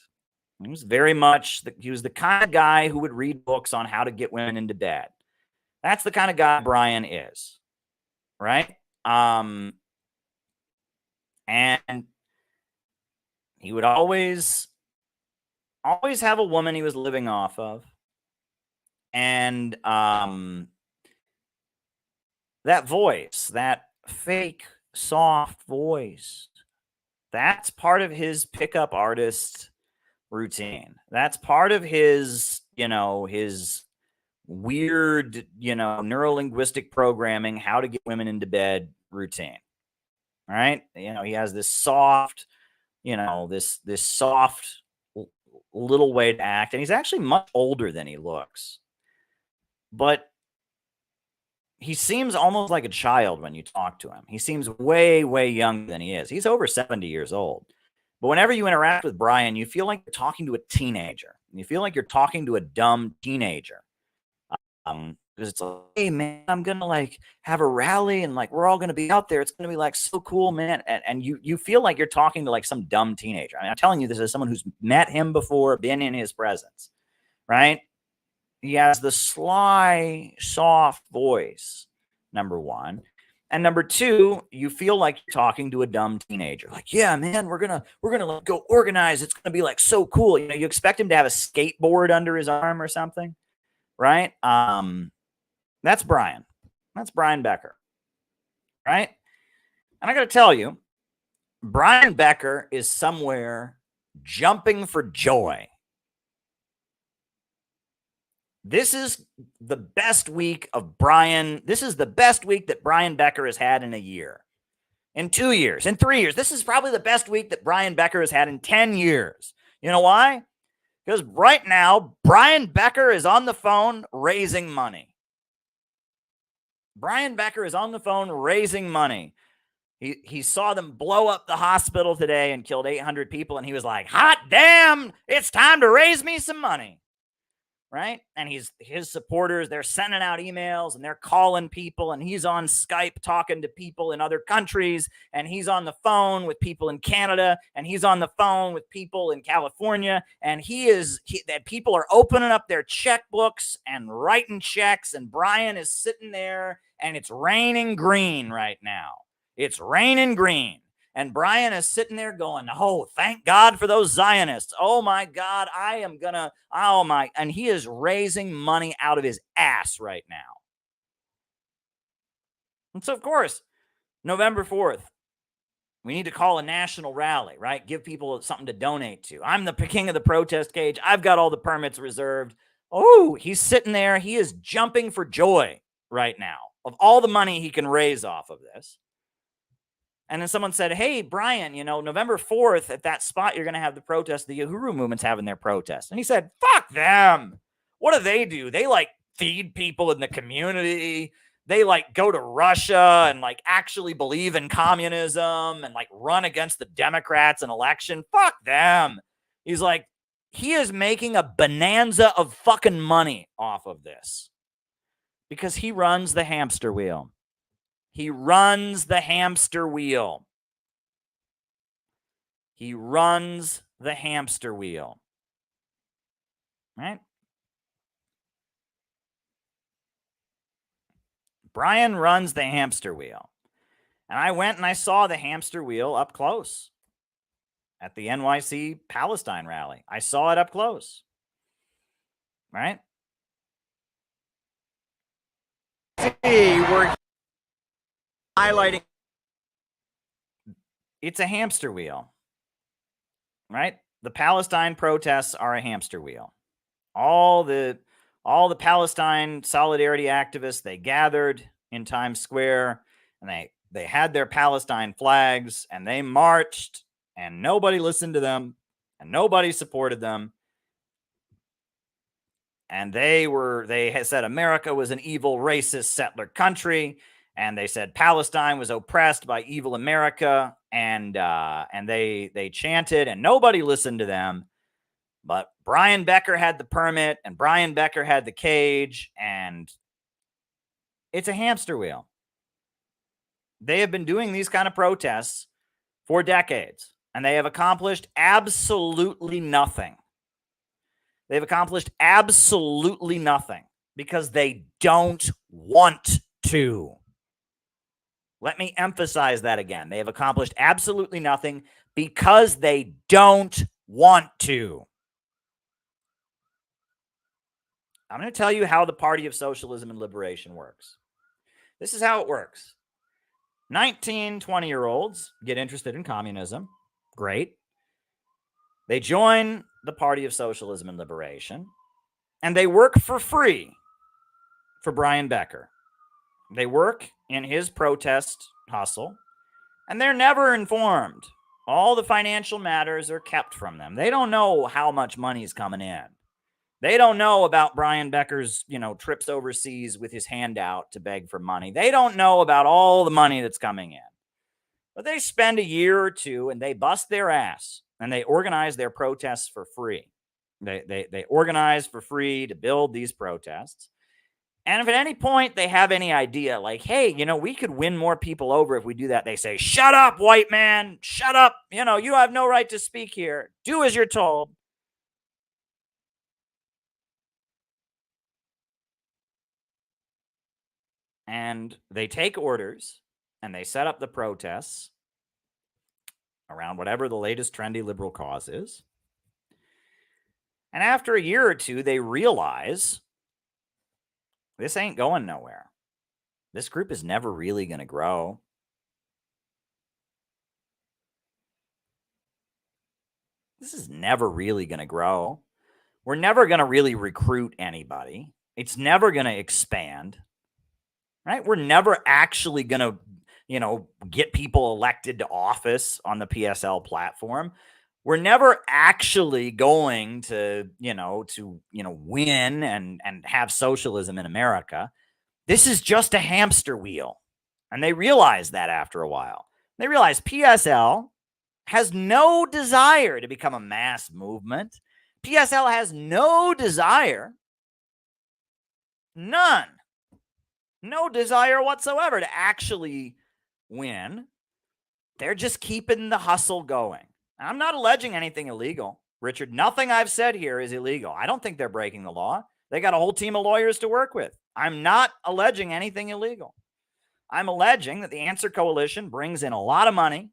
He was very much, he was the kind of guy who would read books on how to get women into bed. That's the kind of guy Brian is, right? And he would always have a woman he was living off of. And that voice, that fake, soft voice, that's part of his pickup artist routine. That's part of his, his weird, neuro-linguistic programming, how to get women into bed routine. All right? He has this soft, this soft little way to act. And he's actually much older than he looks. But he seems almost like a child when you talk to him. He seems way, way younger than he is. He's over 70 years old. But whenever you interact with Brian, you feel like you're talking to a teenager. You feel like you're talking to a dumb teenager. Because it's like, hey, man, I'm going to have a rally and we're all going to be out there. It's going to be so cool, man. And you feel like you're talking to some dumb teenager. I mean, I'm telling you this as someone who's met him before, been in his presence, right? He has the sly, soft voice, number one. And number two, you feel like you're talking to a dumb teenager. Yeah, man, we're gonna go organize. It's gonna be so cool. You expect him to have a skateboard under his arm or something, right? That's Brian. That's Brian Becker, right? And I gotta tell you, Brian Becker is somewhere jumping for joy. This is the best week of Brian. This is the best week that Brian Becker has had in a year, in 2 years, in 3 years. This is probably the best week that Brian Becker has had in 10 years. You know why? Because right now, Brian Becker is on the phone raising money. Brian Becker is on the phone raising money. He saw them blow up the hospital today and killed 800 people, and he was like, hot damn, it's time to raise me some money. right? And his supporters, they're sending out emails and they're calling people, and he's on Skype talking to people in other countries, and he's on the phone with people in Canada, and he's on the phone with people in California, and that people are opening up their checkbooks and writing checks, and Brian is sitting there, and it's raining green right now. It's raining green. And Brian is sitting there going, oh, thank God for those Zionists. Oh, my God, and he is raising money out of his ass right now. And so, of course, November 4th, we need to call a national rally, right? Give people something to donate to. I'm the king of the protest cage. I've got all the permits reserved. Oh, he's sitting there. He is jumping for joy right now of all the money he can raise off of this. And then someone said, hey, Brian, November 4th at that spot, you're going to have the protest. The Uhuru movement's having their protest. And he said, fuck them. What do? They feed people in the community. They go to Russia and actually believe in communism and run against the Democrats in election. Fuck them. He's like, he is making a bonanza of fucking money off of this because he runs the hamster wheel. He runs the hamster wheel. He runs the hamster wheel. Right? Brian runs the hamster wheel. And I went and I saw the hamster wheel up close at the NYC Palestine rally. I saw it up close. Right? See, we're highlighting. It's a hamster wheel, right? The Palestine protests are a hamster wheel. All the Palestine solidarity activists, they gathered in Times Square and they had their Palestine flags and they marched and nobody listened to them and nobody supported them. And they had said America was an evil, racist settler country. And they said Palestine was oppressed by evil America, and they chanted, and nobody listened to them. But Brian Becker had the permit, and Brian Becker had the cage, and it's a hamster wheel. They have been doing these kind of protests for decades, and they have accomplished absolutely nothing. They've accomplished absolutely nothing because they don't want to. Let me emphasize that again. They have accomplished absolutely nothing because they don't want to. I'm going to tell you how the Party of Socialism and Liberation works. This is how it works. 19, 20-year-olds get interested in communism. Great. They join the Party of Socialism and Liberation, and they work for free for Brian Becker. They work in his protest hustle, and they're never informed. All the financial matters are kept from them. They don't know how much money is coming in. They don't know about Brian Becker's, trips overseas with his hand out to beg for money. They don't know about all the money that's coming in. But they spend a year or two and they bust their ass and they organize their protests for free. They organize for free to build these protests. And if at any point they have any idea like, hey, we could win more people over if we do that, they say, shut up, white man, shut up. You have no right to speak here. Do as you're told. And they take orders and they set up the protests around whatever the latest trendy liberal cause is. And after a year or two, they realize this ain't going nowhere. This group is never really going to grow. This is never really going to grow. We're never going to really recruit anybody. It's never going to expand. Right? We're never actually going to, get people elected to office on the PSL platform. We're never actually going to, win and have socialism in America. This is just a hamster wheel. And they realize that after a while. They realize PSL has no desire to become a mass movement. PSL has no desire None. No desire whatsoever to actually win. They're just keeping the hustle going. I'm not alleging anything illegal, Richard. Nothing I've said here is illegal. I don't think they're breaking the law. They got a whole team of lawyers to work with. I'm not alleging anything illegal. I'm alleging that the Answer Coalition brings in a lot of money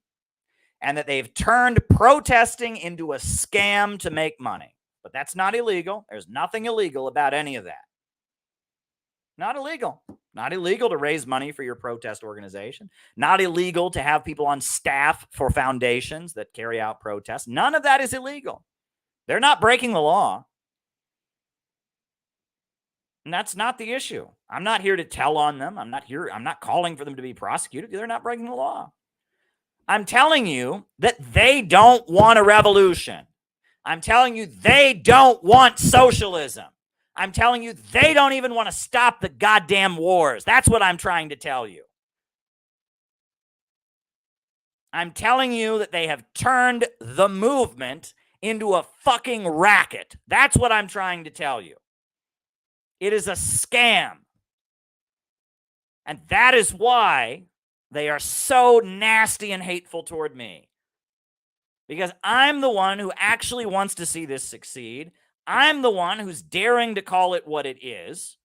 and that they've turned protesting into a scam to make money. But that's not illegal. There's nothing illegal about any of that. Not illegal. Not illegal to raise money for your protest organization. Not illegal to have people on staff for foundations that carry out protests. None of that is illegal. They're not breaking the law. And that's not the issue. I'm not here to tell on them. I'm not calling for them to be prosecuted. They're not breaking the law. I'm telling you that they don't want a revolution. I'm telling you they don't want socialism. I'm telling you they don't even want to stop the goddamn wars. That's what I'm trying to tell you. I'm telling you that they have turned the movement into a fucking racket. That's what I'm trying to tell you. It is a scam. And that is why they are so nasty and hateful toward me. Because I'm the one who actually wants to see this succeed. I'm the one who's daring to call it what it is.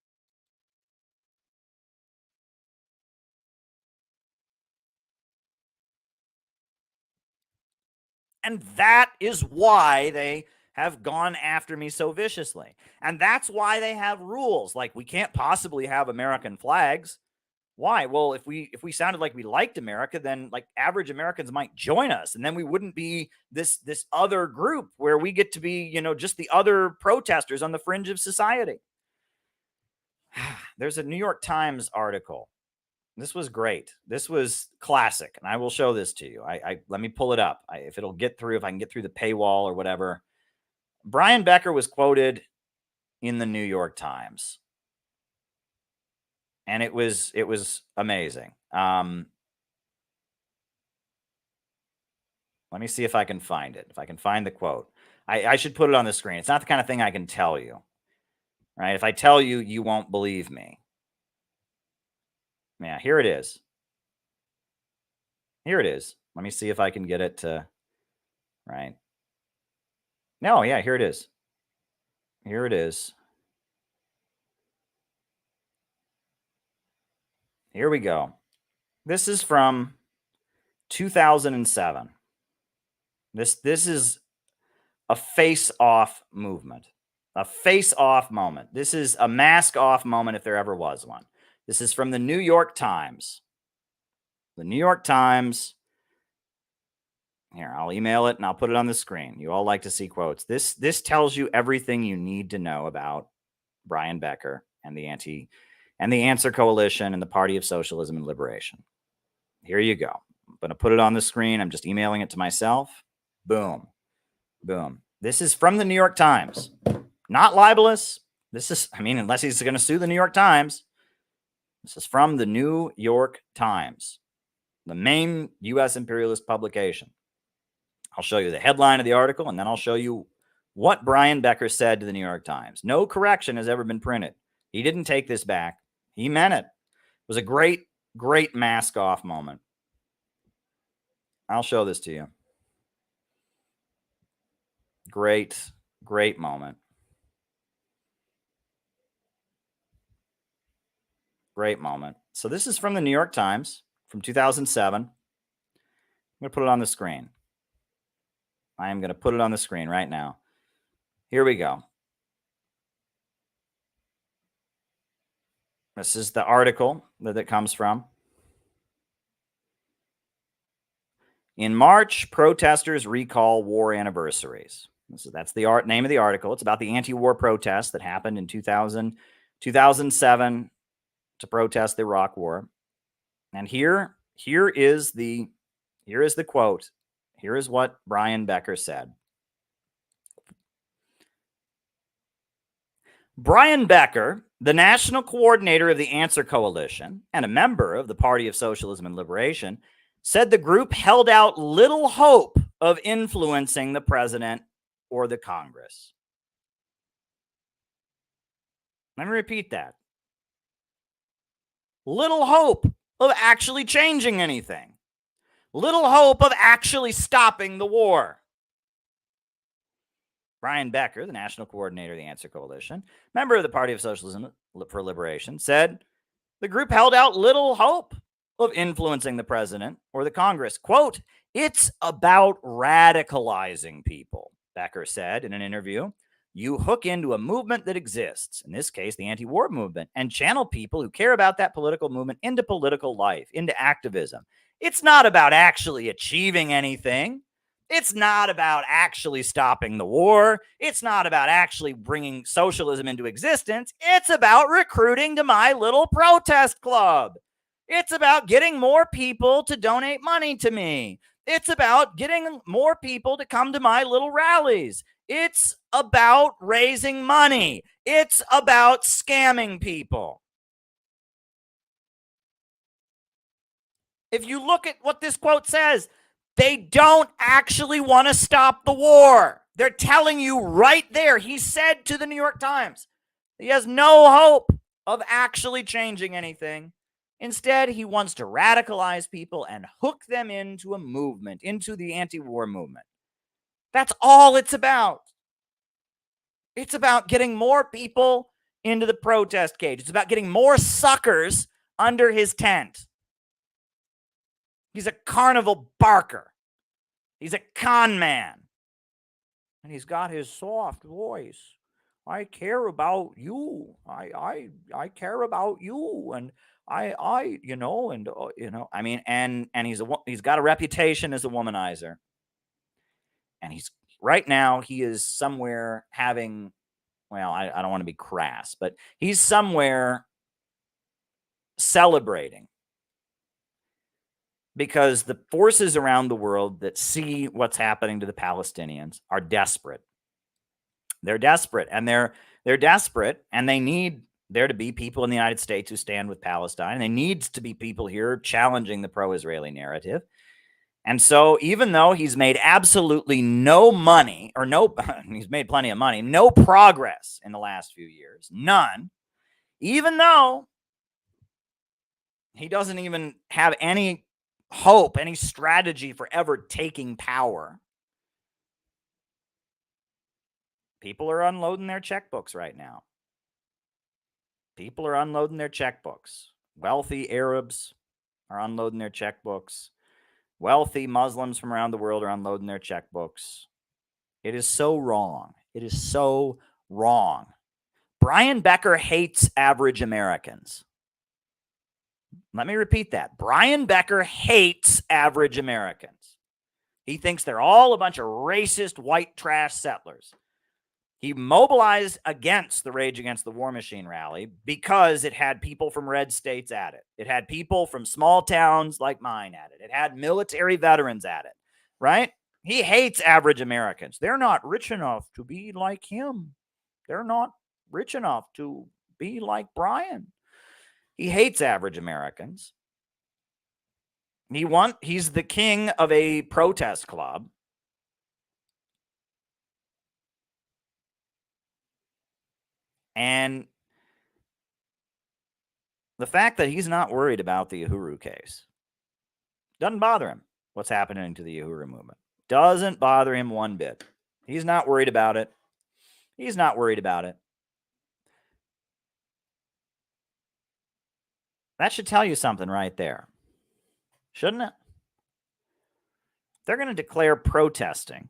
And that is why they have gone after me so viciously. And that's why they have rules. Like, we can't possibly have American flags. Why? Well, if we sounded like we liked America, then like average Americans might join us, and then we wouldn't be this other group where we get to be, just the other protesters on the fringe of society. There's a New York Times article. This was great. This was classic, and I will show this to you. I let me pull it up. If it'll get through, if I can get through the paywall or whatever. Brian Becker was quoted in the New York Times. And it was amazing. Let me see if I can find it. If I can find the quote. I should put it on the screen. It's not the kind of thing I can tell you. Right? If I tell you, you won't believe me. Yeah, here it is. Here it is. Let me see if I can get it to, right? No, yeah, here it is. Here it is. Here we go. This is from 2007. This is a face-off movement, a face-off moment. This is a mask-off moment if there ever was one. This is from the New York Times. The New York Times. Here, I'll email it and I'll put it on the screen. You all like to see quotes. This tells you everything you need to know about Brian Becker and the Answer Coalition and the Party of Socialism and Liberation. Here you go. I'm going to put it on the screen. I'm just emailing it to myself. Boom. Boom. This is from the New York Times. Not libelous. This is, unless he's going to sue the New York Times. This is from the New York Times, the main U.S. imperialist publication. I'll show you the headline of the article, and then I'll show you what Brian Becker said to the New York Times. No correction has ever been printed. He didn't take this back. He meant it. It was a great, great mask-off moment. I'll show this to you. Great, great moment. Great moment. So this is from the New York Times from 2007. I'm going to put it on the screen. I am going to put it on the screen right now. Here we go. This is the article that it comes from. In March, protesters recall war anniversaries. That's the name of the article. It's about the anti-war protests that happened in 2007 to protest the Iraq War. And here is the quote. Here is what Brian Becker said. Brian Becker, the national coordinator of the Answer Coalition and a member of the Party of Socialism and Liberation, said the group held out little hope of influencing the president or the Congress. Let me repeat that. little hope of actually changing anything, little hope of actually stopping the war. Brian Becker, the national coordinator of the Answer Coalition, member of the Party of Socialism for Liberation, said the group held out little hope of influencing the president or the Congress. Quote, "It's about radicalizing people," Becker said in an interview. "You hook into a movement that exists, in this case, the anti-war movement, and channel people who care about that political movement into political life, into activism. It's not about actually achieving anything. It's not about actually stopping the war. It's not about actually bringing socialism into existence. It's about recruiting to my little protest club. It's about getting more people to donate money to me. It's about getting more people to come to my little rallies. It's about raising money. It's about scamming people." If you look at what this quote says, they don't actually want to stop the war. They're telling you right there. He said to the New York Times, he has no hope of actually changing anything. Instead, he wants to radicalize people and hook them into a movement, into the anti-war movement. That's all it's about. It's about getting more people into the protest cage. It's about getting more suckers under his tent. He's a carnival barker. He's a con man. And he's got his soft voice. I care about you. I care about you. And I mean, and he's got a reputation as a womanizer. And he's right now, he is somewhere having, well, I don't want to be crass, but he's somewhere celebrating because the forces around the world that see what's happening to the Palestinians are desperate. They're desperate, and they're desperate, and they need there to be people in the United States who stand with Palestine. There needs to be people here challenging the pro-Israeli narrative. And so even though he's made absolutely no money, or he's made plenty of money, no progress in the last few years, none, even though he doesn't even have any hope, any strategy for ever taking power, people are unloading their checkbooks right now. People are unloading their checkbooks. Wealthy Arabs are unloading their checkbooks. Wealthy Muslims from around the world are unloading their checkbooks. It is so wrong. It is so wrong. Brian Becker hates average Americans. Let me repeat that. Brian Becker hates average Americans. He thinks they're all a bunch of racist white trash settlers. He mobilized against the Rage Against the War Machine rally because it had people from red states at it. It had people from small towns like mine at it. It had military veterans at it, right? He hates average Americans. They're not rich enough to be like him. They're not rich enough to be like Brian. He hates average Americans. He's the king of a protest club. And the fact that he's not worried about the Uhuru case doesn't bother him. What's happening to the Uhuru movement doesn't bother him one bit. He's not worried about it. He's not worried about it. That should tell you something right there, shouldn't it? They're going to declare protesting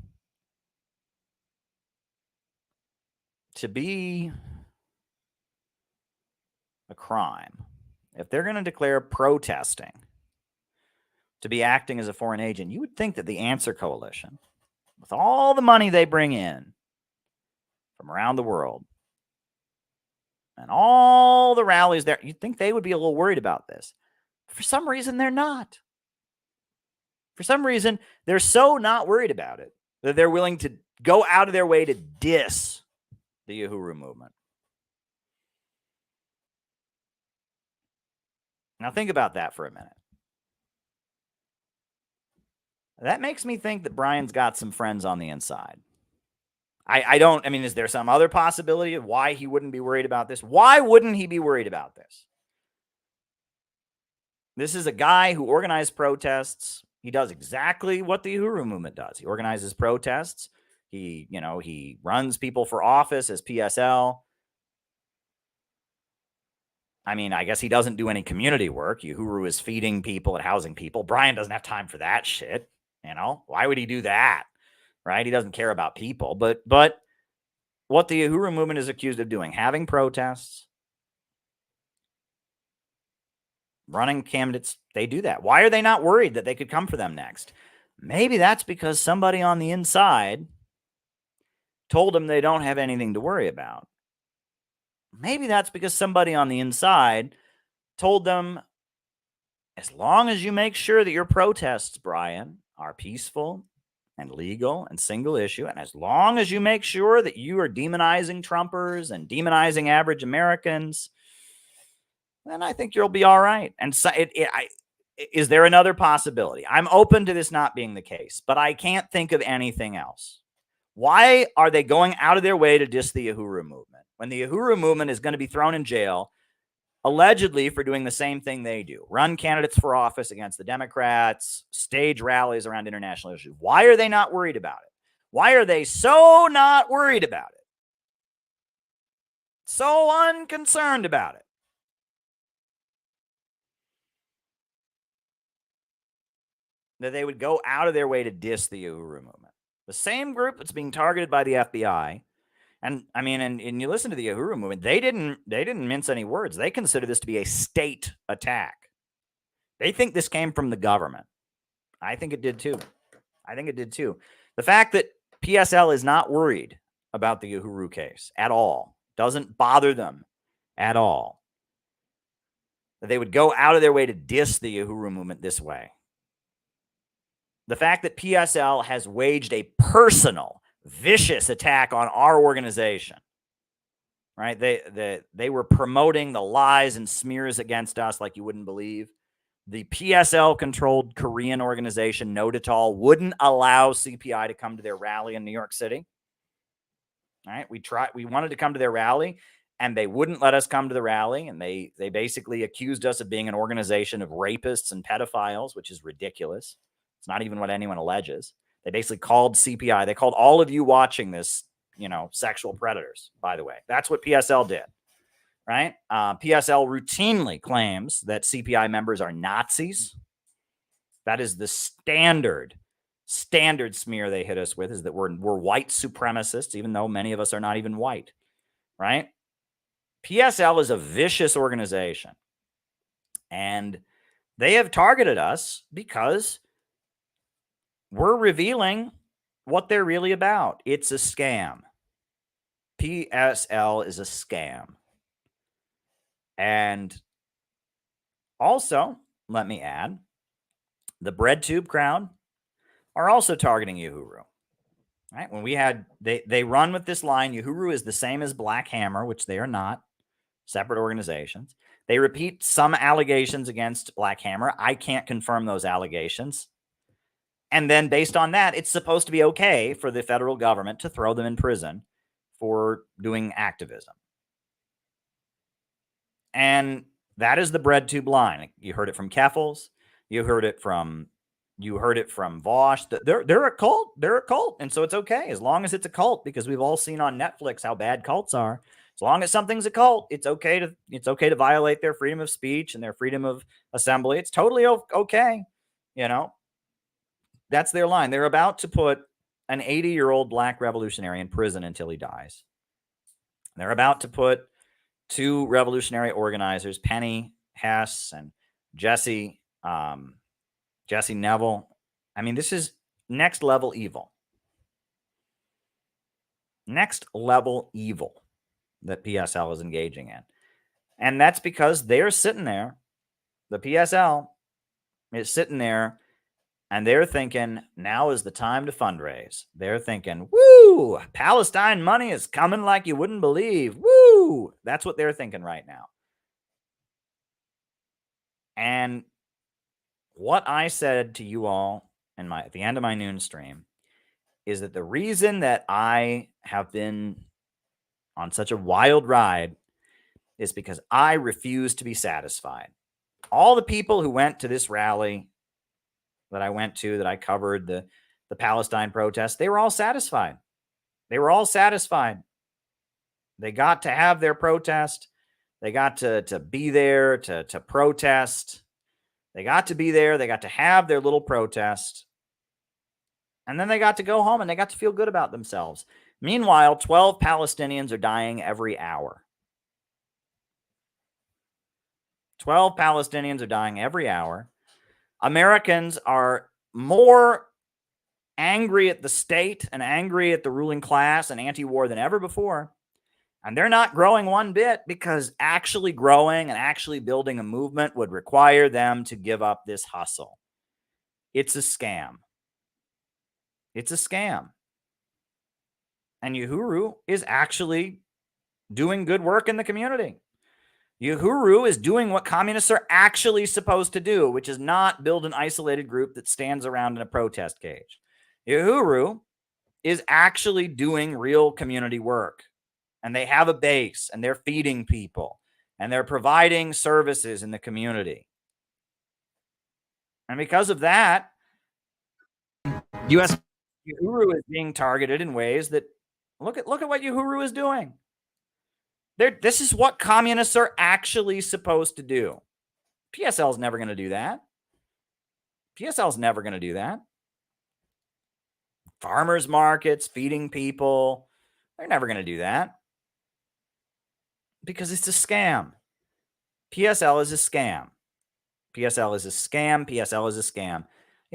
to be a crime. If they're going to declare protesting to be acting as a foreign agent, you would think that the Answer Coalition, with all the money they bring in from around the world and all the rallies there, you'd think they would be a little worried about this. For some reason, they're not. For some reason, they're so not worried about it that they're willing to go out of their way to diss the Uhuru movement. Now think about that for a minute. That makes me think that Brian's got some friends on the inside. I mean, is there some other possibility of why he wouldn't be worried about this? Why wouldn't he be worried about this? This is a guy who organized protests. He does exactly what the Uhuru movement does. He organizes protests. He runs people for office as PSL. I mean, I guess he doesn't do any community work. Uhuru is feeding people and housing people. Brian doesn't have time for that shit. Why would he do that? Right? He doesn't care about people. But what the Uhuru movement is accused of doing, having protests, running candidates, they do that. Why are they not worried that they could come for them next? Maybe that's because somebody on the inside told them they don't have anything to worry about. Maybe that's because somebody on the inside told them, as long as you make sure that your protests, Brian, are peaceful and legal and single issue, and as long as you make sure that you are demonizing Trumpers and demonizing average Americans, then I think you'll be all right. And so is there another possibility? I'm open to this not being the case, but I can't think of anything else. Why are they going out of their way to diss the Uhuru movement when the Uhuru movement is going to be thrown in jail, allegedly for doing the same thing they do? Run candidates for office against the Democrats, stage rallies around international issues. Why are they not worried about it? Why are they so not worried about it? So unconcerned about it? That they would go out of their way to diss the Uhuru movement. The same group that's being targeted by the FBI. And I mean, and you listen to the Uhuru movement, they didn't mince any words. They consider this to be a state attack. They think this came from the government. I think it did too. The fact that PSL is not worried about the Uhuru case at all, doesn't bother them at all, that they would go out of their way to diss the Uhuru movement this way. The fact that PSL has waged a personal, vicious attack on our organization, right? They were promoting the lies and smears against us like you wouldn't believe. The PSL-controlled Korean organization, No Detol, wouldn't allow CPI to come to their rally in New York City. All right, we wanted to come to their rally, and they wouldn't let us come to the rally, and they basically accused us of being an organization of rapists and pedophiles, which is ridiculous. It's not even what anyone alleges. They basically called CPI. They called all of you watching this, sexual predators, by the way. That's what PSL did, right? PSL routinely claims that CPI members are Nazis. That is the standard smear they hit us with, is that we're white supremacists, even though many of us are not even white, right? PSL is a vicious organization. And they have targeted us because we're revealing what they're really about. It's a scam. PSL is a scam. And also, let me add, the BreadTube crowd are also targeting Uhuru. Right? When they run with this line, Uhuru is the same as Black Hammer, which they are not, separate organizations. They repeat some allegations against Black Hammer. I can't confirm those allegations. And then based on that, it's supposed to be okay for the federal government to throw them in prison for doing activism. And that is the BreadTube line. You heard it from Keffels. You heard it from Vosh. They're a cult. They're a cult. And so it's okay as long as it's a cult, because we've all seen on Netflix how bad cults are. As long as something's a cult, it's okay to violate their freedom of speech and their freedom of assembly. It's totally okay. That's their line. They're about to put an 80-year-old black revolutionary in prison until he dies. They're about to put two revolutionary organizers, Penny Hess and Jesse Neville. I mean, this is next level evil. Next level evil that PSL is engaging in. And that's because they're sitting there. The PSL is sitting there, and they're thinking, now is the time to fundraise. They're thinking, woo, Palestine money is coming like you wouldn't believe. Woo! That's what they're thinking right now. And what I said to you all at the end of my noon stream is that the reason that I have been on such a wild ride is because I refuse to be satisfied. all the people who went to this rally that I went to, that I covered, the Palestine protests, they were all satisfied. They were all satisfied. They got to have their protest. They got to be there to protest. They got to be there. They got to have their little protest. And then they got to go home and they got to feel good about themselves. Meanwhile, 12 Palestinians are dying every hour. 12 Palestinians are dying every hour. Americans are more angry at the state and angry at the ruling class and anti-war than ever before. And they're not growing one bit, because actually growing and actually building a movement would require them to give up this hustle. It's a scam. It's a scam. And Uhuru is actually doing good work in the community. Uhuru is doing what communists are actually supposed to do, which is not build an isolated group that stands around in a protest cage. Uhuru is actually doing real community work. And they have a base, and they're feeding people, and they're providing services in the community. And because of that, U.S. Uhuru is being targeted in ways that, look at what Uhuru is doing. This is what communists are actually supposed to do. PSL is never going to do that. PSL is never going to do that. Farmers markets, feeding people, they're never going to do that. Because it's a scam. PSL is a scam. PSL is a scam. PSL is a scam.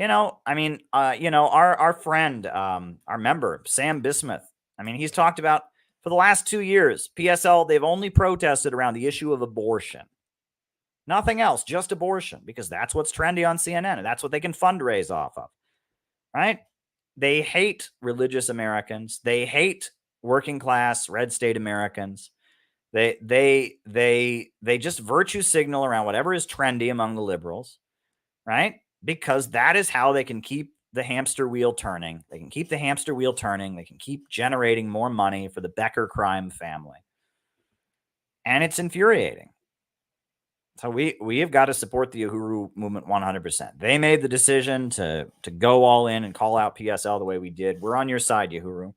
Our friend, our member, Sam Bismuth, he's talked about for the last 2 years, PSL, they've only protested around the issue of abortion. Nothing else, just abortion, because that's what's trendy on CNN, and that's what they can fundraise off of, right? They hate religious Americans. They hate working class red state Americans. They just virtue signal around whatever is trendy among the liberals, right? Because that is how they can keep the hamster wheel turning. They can keep the hamster wheel turning. They can keep generating more money for the Becker crime family. And it's infuriating. So we have got to support the Uhuru movement 100%. They made the decision to go all in and call out PSL the way we did. We're on your side, Uhuru.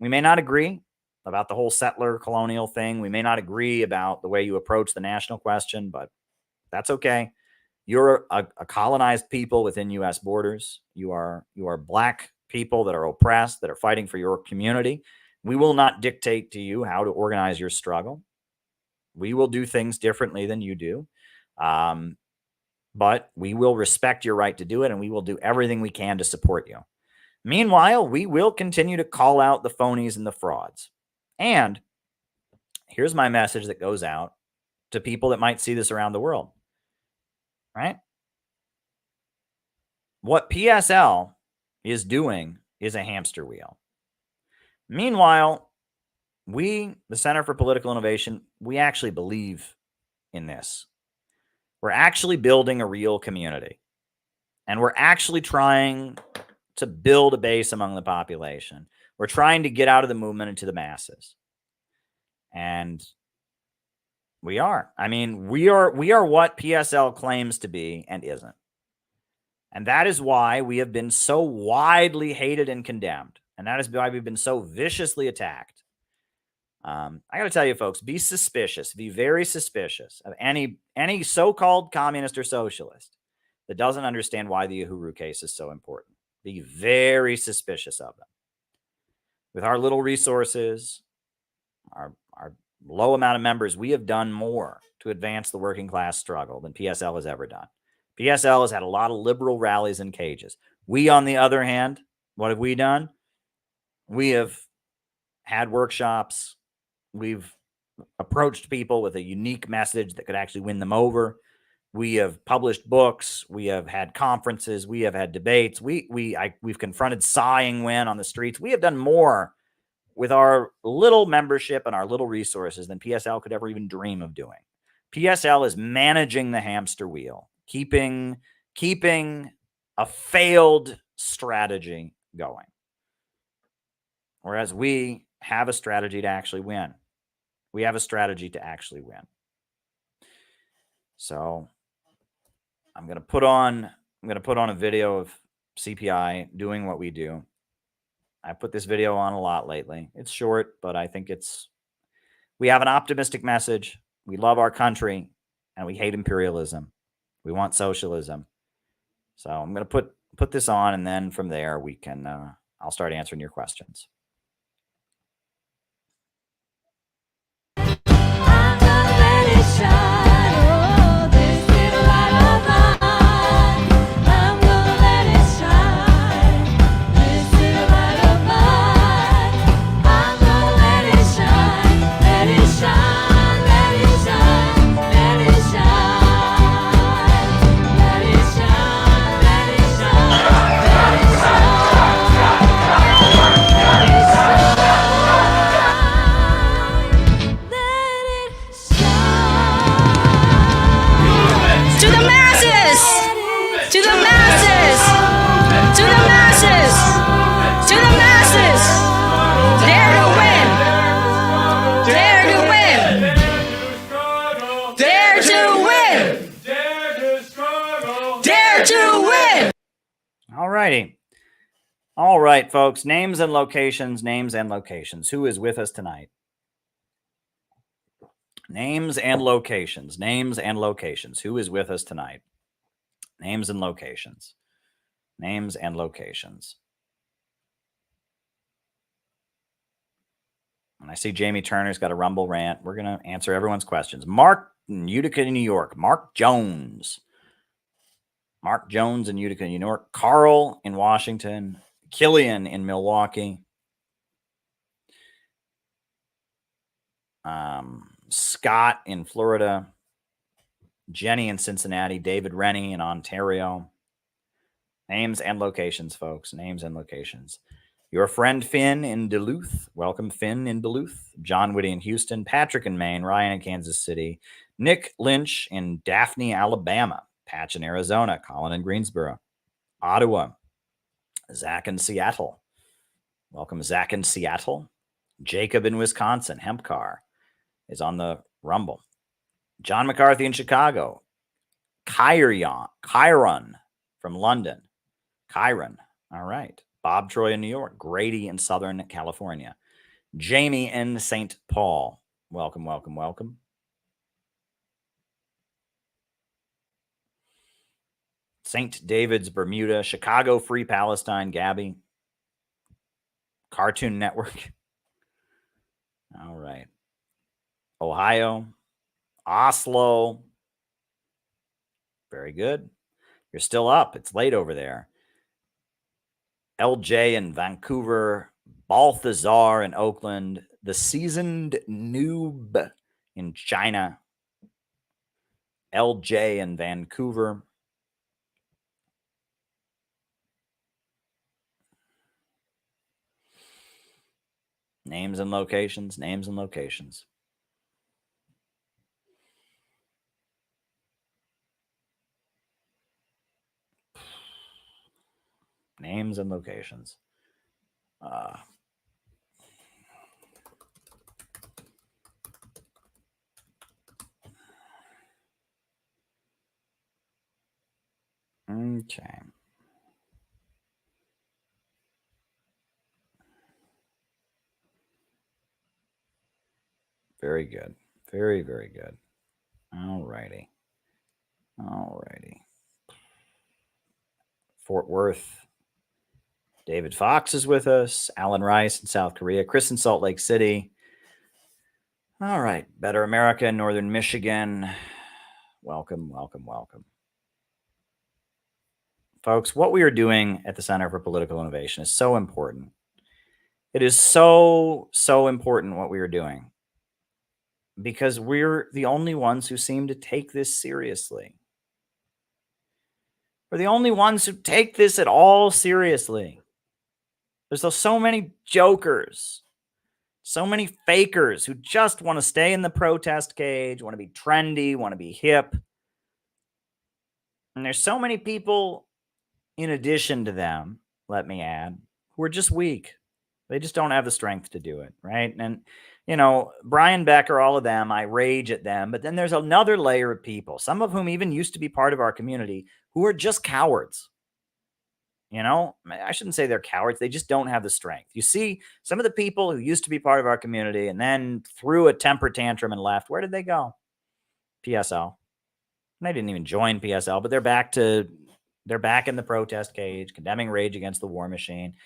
We may not agree about the whole settler colonial thing. We may not agree about the way you approach the national question, but that's okay. You're a colonized people within U.S. borders. You are black people that are oppressed, that are fighting for your community. We will not dictate to you how to organize your struggle. We will do things differently than you do. But we will respect your right to do it, and we will do everything we can to support you. Meanwhile, we will continue to call out the phonies and the frauds. And here's my message that goes out to people that might see this around the world, right? What PSL is doing is a hamster wheel. Meanwhile, we, the Center for Political Innovation, we actually believe in this. We're actually building a real community. And we're actually trying to build a base among the population. We're trying to get out of the movement into the masses. And we are. We are what PSL claims to be and isn't. And that is why we have been so widely hated and condemned. And that is why we've been so viciously attacked. I got to tell you, folks, be suspicious. Be very suspicious of any so-called communist or socialist that doesn't understand why the Uhuru case is so important. Be very suspicious of them. With our little resources, our low amount of members, we have done more to advance the working class struggle than PSL has ever done. PSL has had a lot of liberal rallies and cages. We, on the other hand, what have we done? We have had workshops. We've approached people with a unique message that could actually win them over. We have published books. We have had conferences. We have had debates. We've confronted Tsai Ing-wen on the streets. We have done more with our little membership and our little resources than PSL could ever even dream of doing. PSL is managing the hamster wheel, keeping a failed strategy going. Whereas we have a strategy to actually win. We have a strategy to actually win. So I'm going to put on a video of CPI doing what we do. I put this video on a lot lately. It's short, but I think we have an optimistic message. We love our country and we hate imperialism. We want socialism. So I'm going to put this on, and then from there we can I'll start answering your questions. All right, folks. Names and locations. Who is with us tonight? Names and locations. Who is with us tonight? Names and locations. And I see Jamie Turner's got a Rumble rant. We're going to answer everyone's questions. Mark in Utica, New York. Mark Jones in Utica, New York. Carl in Washington. Killian in Milwaukee. Scott in Florida. Jenny in Cincinnati. David Rennie in Ontario. Names and locations, folks. Names and locations. Your friend Finn in Duluth. Welcome, Finn in Duluth. John Whitty in Houston. Patrick in Maine. Ryan in Kansas City. Nick Lynch in Daphne, Alabama. Patch in Arizona. Colin in Greensboro. Ottawa. Zach in Seattle. Welcome, Zach in Seattle. Jacob in Wisconsin. Hempcar is on the Rumble. John McCarthy in Chicago. Chiron from London. Chiron. All right. Bob Troy in New York. Grady in Southern California. Jamie in St. Paul. Welcome. St. David's, Bermuda. Chicago Free Palestine. Gabby. Cartoon Network. All right. Ohio. Oslo. Very good. You're still up. It's late over there. LJ in Vancouver. Balthazar in Oakland. The Seasoned Noob in China. LJ in Vancouver. Names and locations. Names and locations. Okay. Very good. Very, very good. All righty. Fort Worth. David Fox is with us. Alan Rice in South Korea. Chris in Salt Lake City. All right. Better America in Northern Michigan. Welcome. Folks, what we are doing at the Center for Political Innovation is so important. It is so important what we are doing, because we're the only ones who seem to take this seriously. We're the only ones who take this at all seriously. There's so many jokers, so many fakers who just want to stay in the protest cage, want to be trendy, want to be hip. And there's so many people in addition to them, let me add, who are just weak. They just don't have the strength to do it, right? And you know, Brian Becker, all of them, I rage at them. But then there's another layer of people, some of whom even used to be part of our community, who are just cowards. You know, I shouldn't say they're cowards. They just don't have the strength. You see, some of the people who used to be part of our community and then threw a temper tantrum and left, where did they go? PSL. And they didn't even join PSL, but they're back in the protest cage, condemning rage against the war machine.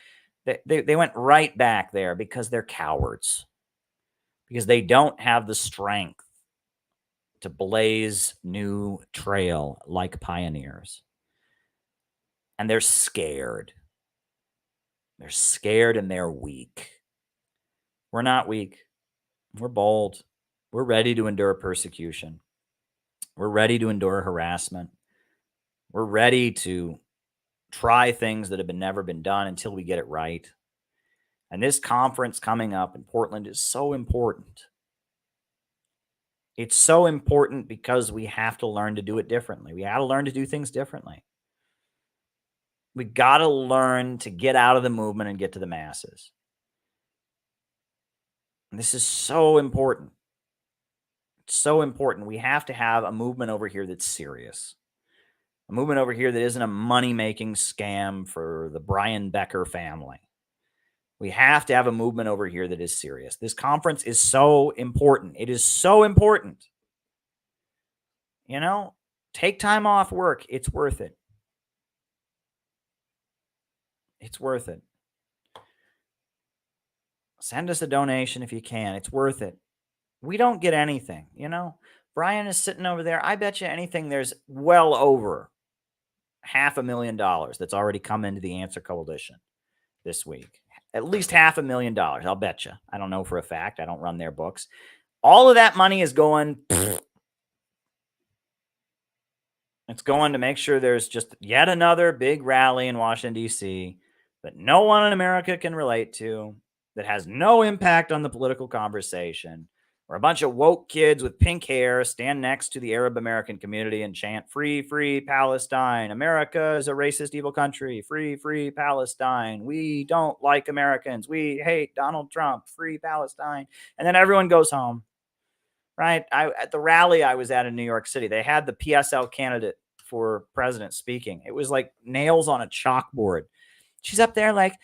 They went right back there because they're cowards, because they don't have the strength to blaze new trail like pioneers. And they're scared. They're scared and they're weak. We're not weak. We're bold. We're ready to endure persecution. We're ready to endure harassment. We're ready to try things that have never been done until we get it right. And this conference coming up in Portland is so important. It's so important because we have to learn to do it differently. We got to learn to do things differently. We got to learn to get out of the movement and get to the masses. And this is so important. It's so important. We have to have a movement over here that's serious. A movement over here that isn't a money-making scam for the Brian Becker family. We have to have a movement over here that is serious. This conference is so important. It is so important. You know, take time off work. It's worth it. It's worth it. Send us a donation if you can. It's worth it. We don't get anything, you know. Brian is sitting over there. I bet you anything there's well over $500,000 that's already come into the Answer Coalition this week. At least $500,000. I'll bet you. I don't know for a fact. I don't run their books. All of that money is going. It's going to make sure there's just yet another big rally in Washington, D.C. that no one in America can relate to, that has no impact on the political conversation, where a bunch of woke kids with pink hair stand next to the Arab American community and chant, "Free, free Palestine. America is a racist, evil country. Free, free Palestine. We don't like Americans. We hate Donald Trump. Free Palestine." And then everyone goes home. Right? At the rally I was at in New York City, they had the PSL candidate for president speaking. It was like nails on a chalkboard. She's up there like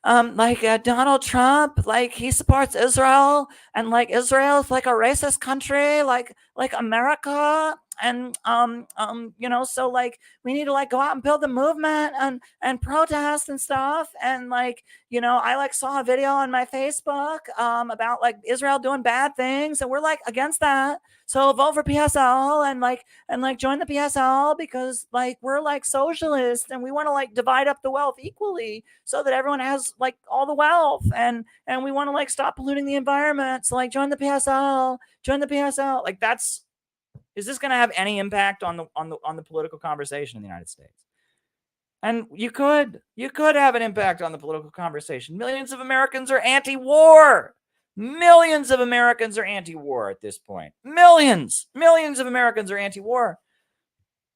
Donald Trump, like he supports Israel, and like Israel is like a racist country, like America, and you know, so like we need to like go out and build the movement and protest and stuff, and like, you know, I like saw a video on my Facebook about like Israel doing bad things, and we're like against that. So vote for PSL and like join the PSL because like we're like socialists and we want to like divide up the wealth equally so that everyone has like all the wealth, and we want to like stop polluting the environment. So like join the PSL. Like is this going to have any impact on the political conversation in the United States? And you could have an impact on the political conversation. Millions of Americans are anti-war. Millions of Americans are anti-war at this point. Millions of Americans are anti-war.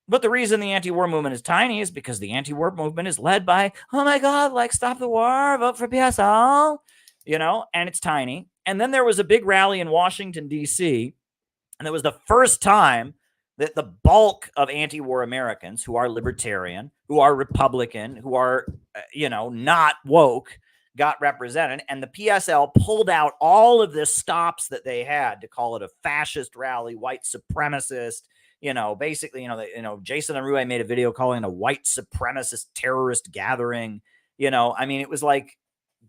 But the reason the anti-war movement is tiny is because the anti-war movement is led by, oh my God, like stop the war, vote for PSL, you know, and it's tiny. And then there was a big rally in Washington, D.C., and it was the first time that the bulk of anti-war Americans who are libertarian, who are Republican, who are, you know, not woke, got represented. And the PSL pulled out all of the stops that they had to call it a fascist rally, white supremacist, you know, basically, Jason Arue made a video calling it a white supremacist terrorist gathering. You know, I mean, it was like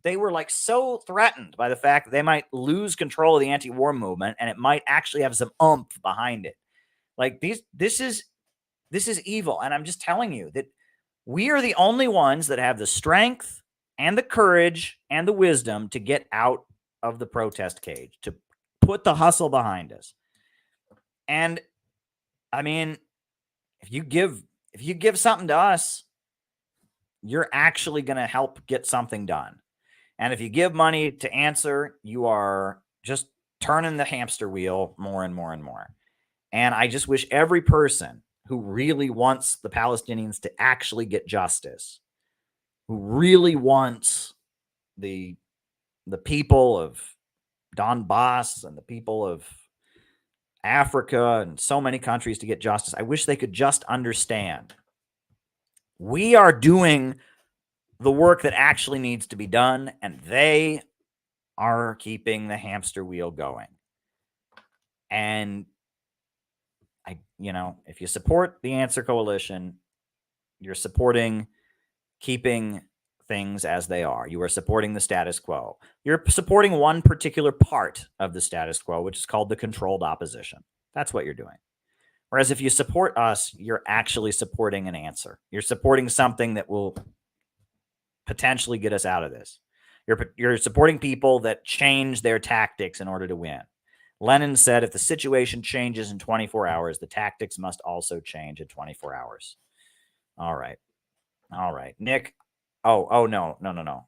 they were like so threatened by the fact that they might lose control of the anti-war movement and it might actually have some oomph behind it. Like this is evil. And I'm just telling you that we are the only ones that have the strength and the courage and the wisdom to get out of the protest cage, to put the hustle behind us. And I mean, if you give something to us, you're actually going to help get something done. And if you give money to Answer, you are just turning the hamster wheel more and more and more. And I just wish every person who really wants the Palestinians to actually get justice, who really wants the people of Donbass and the people of Africa and so many countries to get justice. I wish they could just understand. We are doing the work that actually needs to be done, and they are keeping the hamster wheel going. And if you support the Answer Coalition, you're supporting keeping things as they are. You are supporting the status quo. You're supporting one particular part of the status quo, which is called the controlled opposition. That's what you're doing. Whereas if you support us, you're actually supporting an answer. You're supporting something that will potentially get us out of this. You're supporting people that change their tactics in order to win. Lenin said, if the situation changes in 24 hours, the tactics must also change in 24 hours. All right. Nick. Oh, no.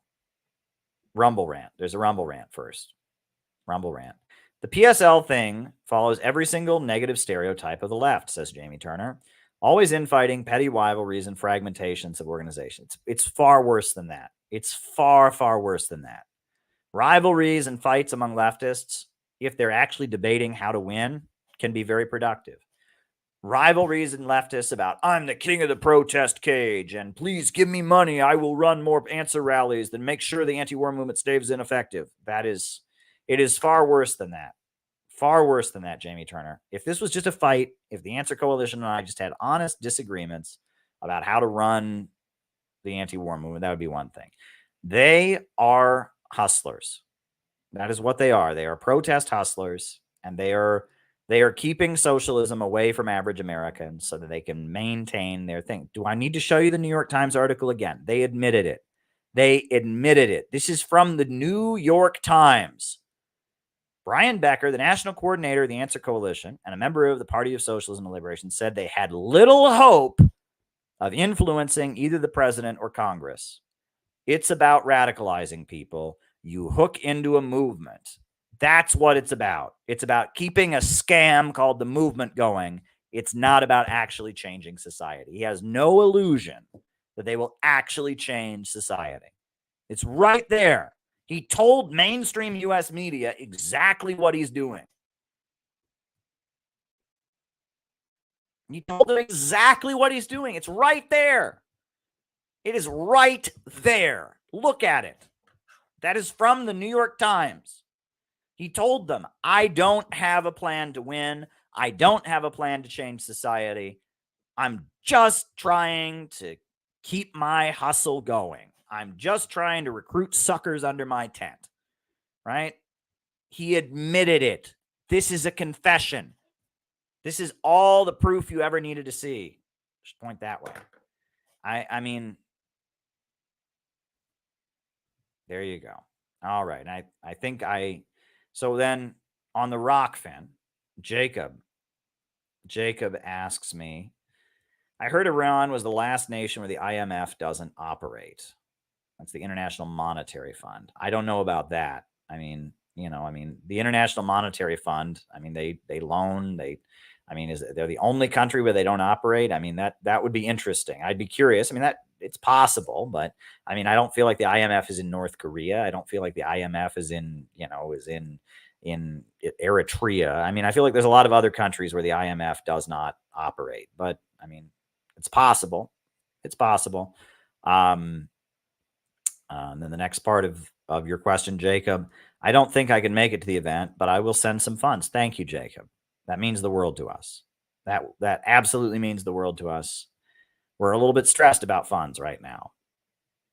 Rumble rant. There's a Rumble rant first. Rumble rant. The PSL thing follows every single negative stereotype of the left, says Jamie Turner. Always infighting, petty rivalries, and fragmentations of organizations. It's far worse than that. It's far, far worse than that. Rivalries and fights among leftists, if they're actually debating how to win, can be very productive. Rivalries and leftists about, I'm the king of the protest cage, and please give me money. I will run more answer rallies than make sure the anti-war movement stays ineffective. It is far worse than that. Far worse than that, Jamie Turner. If this was just a fight, if the Answer Coalition and I just had honest disagreements about how to run the anti-war movement, that would be one thing. They are hustlers. That is what they are. They are protest hustlers, and they are keeping socialism away from average Americans so that they can maintain their thing. Do I need to show you the New York Times article again? They admitted it. This is from the New York Times. Brian Becker, the national coordinator of the Answer Coalition and a member of the Party of Socialism and Liberation, said they had little hope of influencing either the president or Congress. It's about radicalizing people. You hook into a movement. That's what it's about. It's about keeping a scam called the movement going. It's not about actually changing society. He has no illusion that they will actually change society. It's right there. He told mainstream U.S. media exactly what he's doing. He told them exactly what he's doing. It's right there. It is right there. Look at it. That is from the New York Times. He told them, I don't have a plan to win. I don't have a plan to change society. I'm just trying to keep my hustle going. I'm just trying to recruit suckers under my tent, right? He admitted it. This is a confession. This is all the proof you ever needed to see. Just point that way. I mean, there you go. All right. I think so then on the Rockfin, Jacob asks me, I heard Iran was the last nation where the IMF doesn't operate. That's the International Monetary Fund. I don't know about that. I mean, the International Monetary Fund, they loan, they're the only country where they don't operate. That would be interesting. I'd be curious. that it's possible, but I don't feel like the IMF is in North Korea. I don't feel like the IMF is in Eritrea. I feel like there's a lot of other countries where the IMF does not operate, but it's possible. It's possible. And then the next part of your question, Jacob, I don't think I can make it to the event, but I will send some funds. Thank you, Jacob. That means the world to us. That absolutely means the world to us. We're a little bit stressed about funds right now.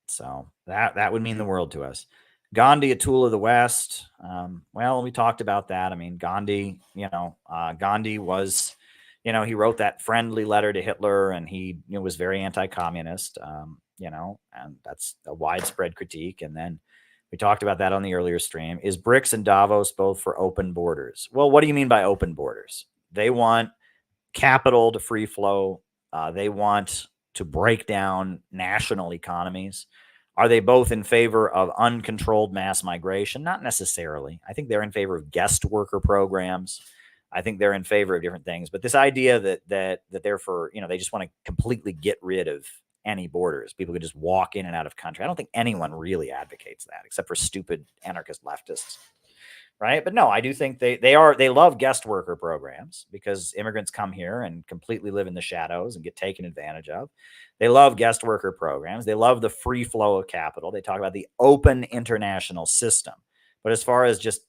So that would mean the world to us. Gandhi, a tool of the West. Well, we talked about that. Gandhi, Gandhi was, he wrote that friendly letter to Hitler, and he was very anti-communist, and that's a widespread critique. And then we talked about that on the earlier stream. Is BRICS and Davos both for open borders? Well, what do you mean by open borders? They want capital to free flow. They want to break down national economies. Are they both in favor of uncontrolled mass migration? Not necessarily. I think they're in favor of guest worker programs. I think they're in favor of different things. But this idea that they're for, they just want to completely get rid of any borders. People could just walk in and out of country. I don't think anyone really advocates that, except for stupid anarchist leftists. right? But no, I do think they love guest worker programs because immigrants come here and completely live in the shadows and get taken advantage of. They love guest worker programs. They love the free flow of capital. They talk about the open international system. But as far as just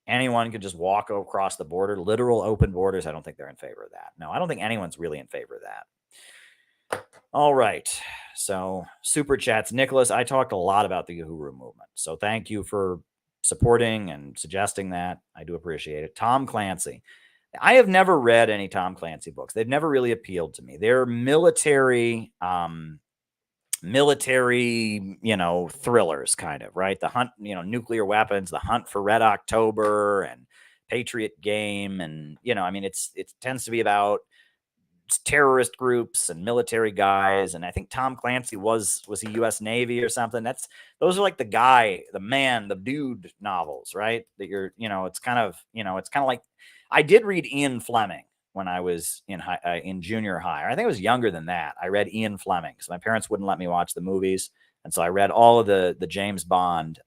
anyone can just walk across the border, literal open borders, I don't think they're in favor of that. No, I don't think anyone's really in favor of that. All right. So super chats. Nicholas, I talked a lot about the Uhuru movement. So thank you for supporting and suggesting that. I do appreciate it. Tom Clancy. I have never read any Tom Clancy books. They've never really appealed to me. They're military, thrillers kind of, right? The hunt, nuclear weapons, the hunt for Red October and Patriot Game. And, it tends to be about terrorist groups and military guys. And I think Tom Clancy was he U.S. Navy or something. Those are like the dude novels, right? That it's kind of like, I did read Ian Fleming when I was in junior high. Or I think I was younger than that. I read Ian Fleming because my parents wouldn't let me watch the movies. And so I read all of the James Bond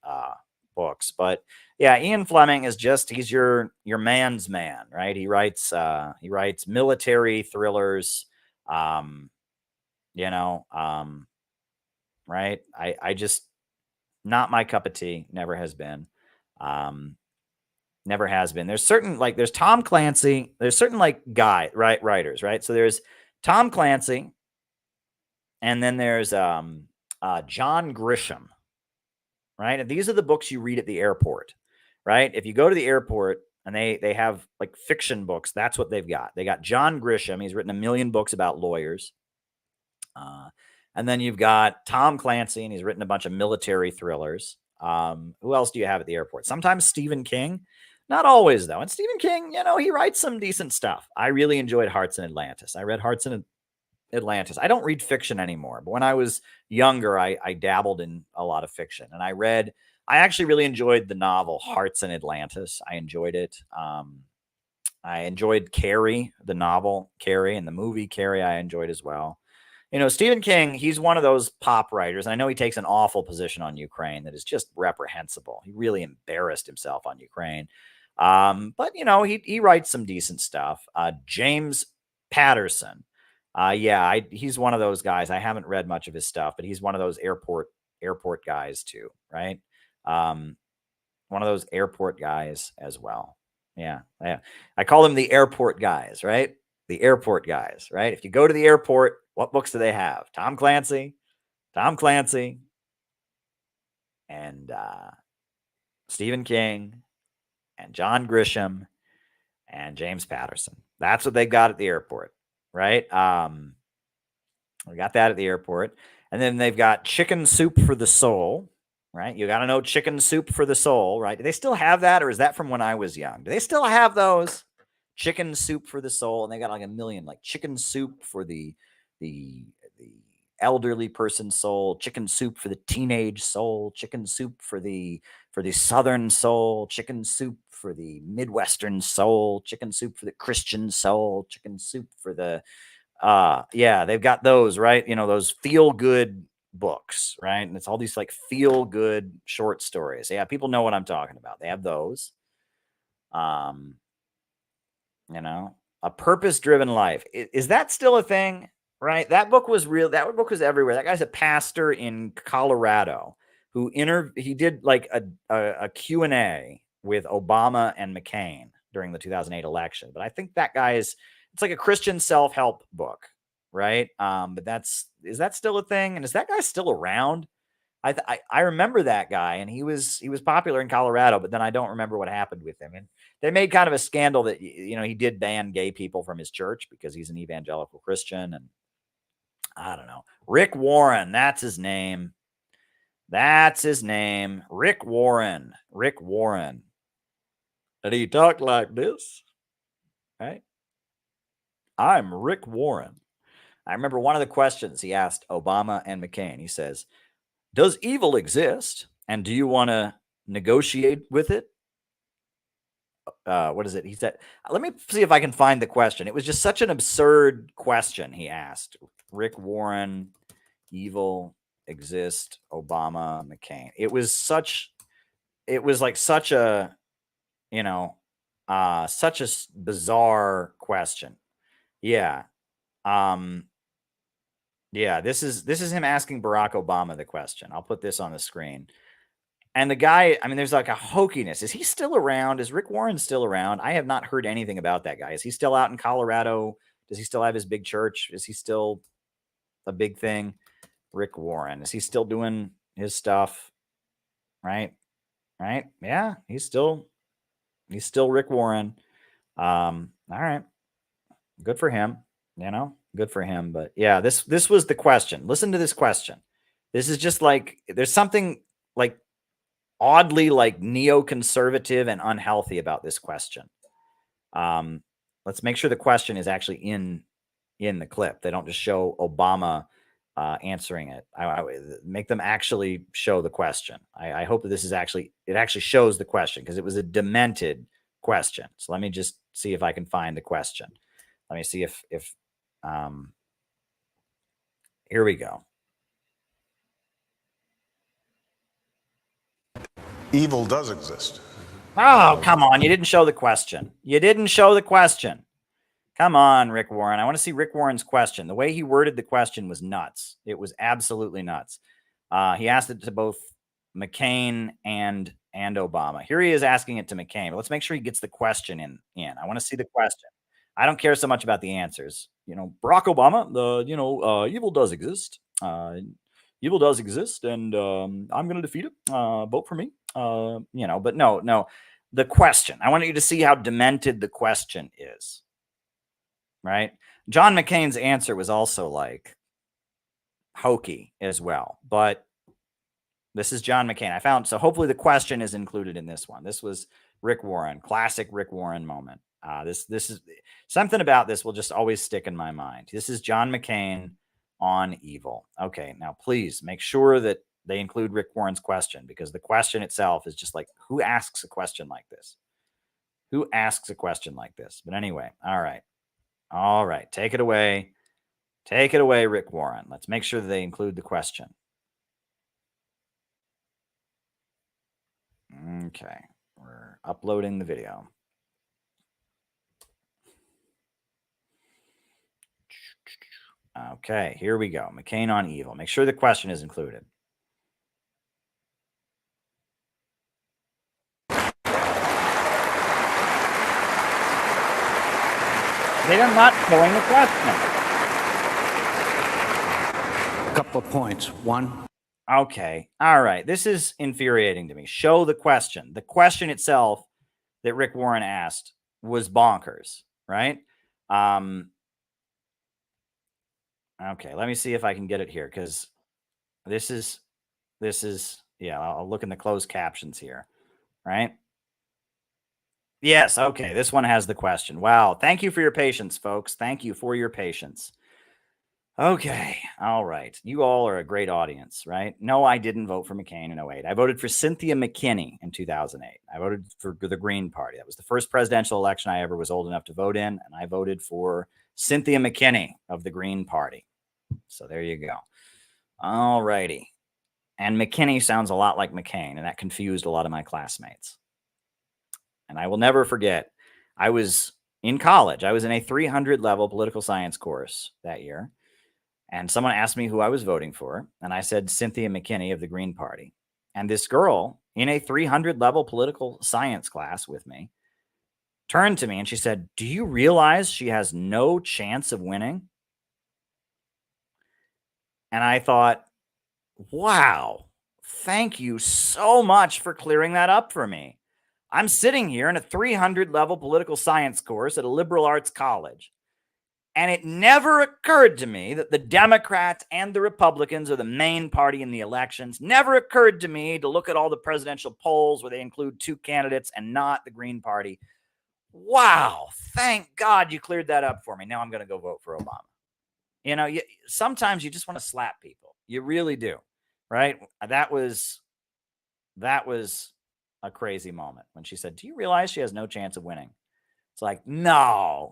books. But yeah, Ian Fleming is he's your man's man, right? He writes military thrillers, right? I just, not my cup of tea, never has been. Never has been. There's there's Tom Clancy, there's certain writers, right? So there's Tom Clancy, and then there's John Grisham, right? And these are the books you read at the airport, right? If you go to the airport and they have like fiction books, that's what they've got. They got John Grisham. He's written 1 million books about lawyers. And then you've got Tom Clancy, and he's written a bunch of military thrillers. Who else do you have at the airport? Sometimes Stephen King. Not always, though. And Stephen King, he writes some decent stuff. I really enjoyed Hearts in Atlantis. I read Hearts in Atlantis. I don't read fiction anymore, but when I was younger, I dabbled in a lot of fiction. And I actually really enjoyed the novel Hearts in Atlantis. I enjoyed it. I enjoyed Carrie, the novel Carrie, and the movie Carrie I enjoyed as well. Stephen King, he's one of those pop writers. I know he takes an awful position on Ukraine that is just reprehensible. He really embarrassed himself on Ukraine. But he writes some decent stuff. James Patterson. He's one of those guys. I haven't read much of his stuff, but he's one of those airport guys too, right? One of those airport guys as well. Yeah. I call them the airport guys, right? The airport guys, right? If you go to the airport, what books do they have? Tom Clancy, and Stephen King, and John Grisham, and James Patterson. That's what they got at the airport, right? We got that at the airport. And then they've got Chicken Soup for the Soul, right? You got to know Chicken Soup for the Soul, right? Do they still have that, or is that from when I was young? Do they still have those? Chicken Soup for the Soul, and they got like 1 million, like Chicken Soup for the elderly person's soul, Chicken Soup for the teenage soul, Chicken Soup for the Southern soul, Chicken Soup for the Midwestern soul, Chicken Soup for the Christian soul, Chicken Soup for the they've got those, right? Those feel good books, right? And it's all these like feel good short stories. Yeah, people know what I'm talking about. They have those. A Purpose-Driven Life. Is that still a thing? Right? That book was real. That book was everywhere. That guy's a pastor in Colorado who he did like a Q&A with Obama and McCain during the 2008 election. But I think that it's like a Christian self-help book, right? But is that still a thing? And is that guy still around? I remember that guy, and he was popular in Colorado, but then I don't remember what happened with him. And they made kind of a scandal that he did ban gay people from his church because he's an evangelical Christian, and I don't know. Rick Warren, that's his name. Rick Warren. And he talked like this, right? I'm Rick Warren. I remember one of the questions he asked Obama and McCain. He says, does evil exist? And do you want to negotiate with it? What is it? He said, let me see if I can find the question. It was just such an absurd question he asked. Rick Warren, evil exist, Obama, McCain. It was like such a such a bizarre question. Yeah. Yeah, this is him asking Barack Obama the question. I'll put this on the screen. And the guy, I mean, there's like a hokiness. Is he still around? Is Rick Warren still around? I have not heard anything about that guy. Is he still out in Colorado? Does he still have his big church? Is he still a big thing? Rick Warren, is he still doing his stuff? Right? Yeah, he's still Rick Warren. All right. Good for him. Good for him. But yeah, this was the question. Listen to this question. This is just like, there's something like oddly like neoconservative and unhealthy about this question. Let's make sure the question is actually in the clip. They don't just show Obama answering it. I make them actually show the question. I hope that this is actually shows the question, because it was a demented question. So let me just see if I can find the question. Let me see if here we go. Evil does exist. Oh, come on. You didn't show the question. Come on, Rick Warren. I want to see Rick Warren's question. The way he worded the question was nuts. It was absolutely nuts. He asked it to both McCain and Obama. Here he is asking it to McCain. But let's make sure he gets the question in. I want to see the question. I don't care so much about the answers. Barack Obama, evil does exist. Evil does exist, and I'm going to defeat it. Vote for me. But no. The question. I want you to see how demented the question is. Right? John McCain's answer was also like hokey as well. But this is John McCain. So hopefully the question is included in this one. This was Rick Warren, classic Rick Warren moment. This is something about this will just always stick in my mind. This is John McCain on evil. Okay, now please make sure that they include Rick Warren's question, because the question itself is just like, who asks a question like this? Who asks a question like this? But anyway, all right. Take it away. Take it away, Rick Warren. Let's make sure that they include the question. Okay, we're uploading the video. Okay, here we go. McCain on evil. Make sure the question is included. They're not showing the question. A couple of points. One. Okay. All right. This is infuriating to me. Show the question. The question itself that Rick Warren asked was bonkers, right? Okay. Let me see if I can get it here, because this is, yeah, I'll look in the closed captions here, right? Yes. Okay. This one has the question. Wow. Thank you for your patience, folks. Thank you for your patience. Okay. All right. You all are a great audience, right? No, I didn't vote for McCain in 2008. I voted for Cynthia McKinney in 2008. I voted for the Green Party. That was the first presidential election I ever was old enough to vote in. And I voted for Cynthia McKinney of the Green Party. So there you go. All righty. And McKinney sounds a lot like McCain, and that confused a lot of my classmates. And I will never forget, I was in college. I was in a 300 level political science course that year. And someone asked me who I was voting for. And I said, Cynthia McKinney of the Green Party. And this girl in a 300 level political science class with me turned to me and she said, do you realize she has no chance of winning? And I thought, wow, thank you so much for clearing that up for me. I'm sitting here in a 300 level political science course at a liberal arts college. And it never occurred to me that the Democrats and the Republicans are the main party in the elections. Never occurred to me to look at all the presidential polls where they include two candidates and not the Green Party. Wow. Thank God you cleared that up for me. Now I'm going to go vote for Obama. Sometimes you just want to slap people. You really do. Right? That was a crazy moment when she said, do you realize she has no chance of winning? It's like, no,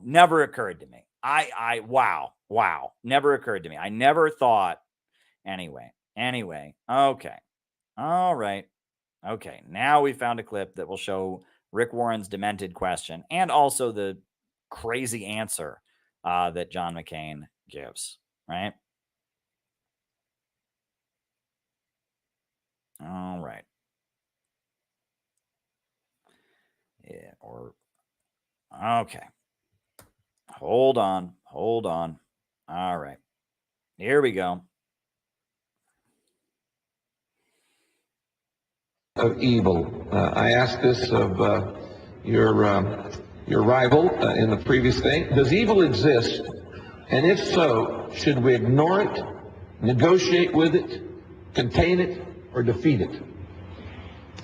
never occurred to me. Wow, never occurred to me. I never thought. Anyway, okay. All right. Okay, now we found a clip that will show Rick Warren's demented question, and also the crazy answer that John McCain gives, right? All right. Yeah, okay. Hold on. All right. Here we go. Of evil. I asked this of your rival in the previous thing. Does evil exist? And if so, should we ignore it, negotiate with it, contain it, or defeat it?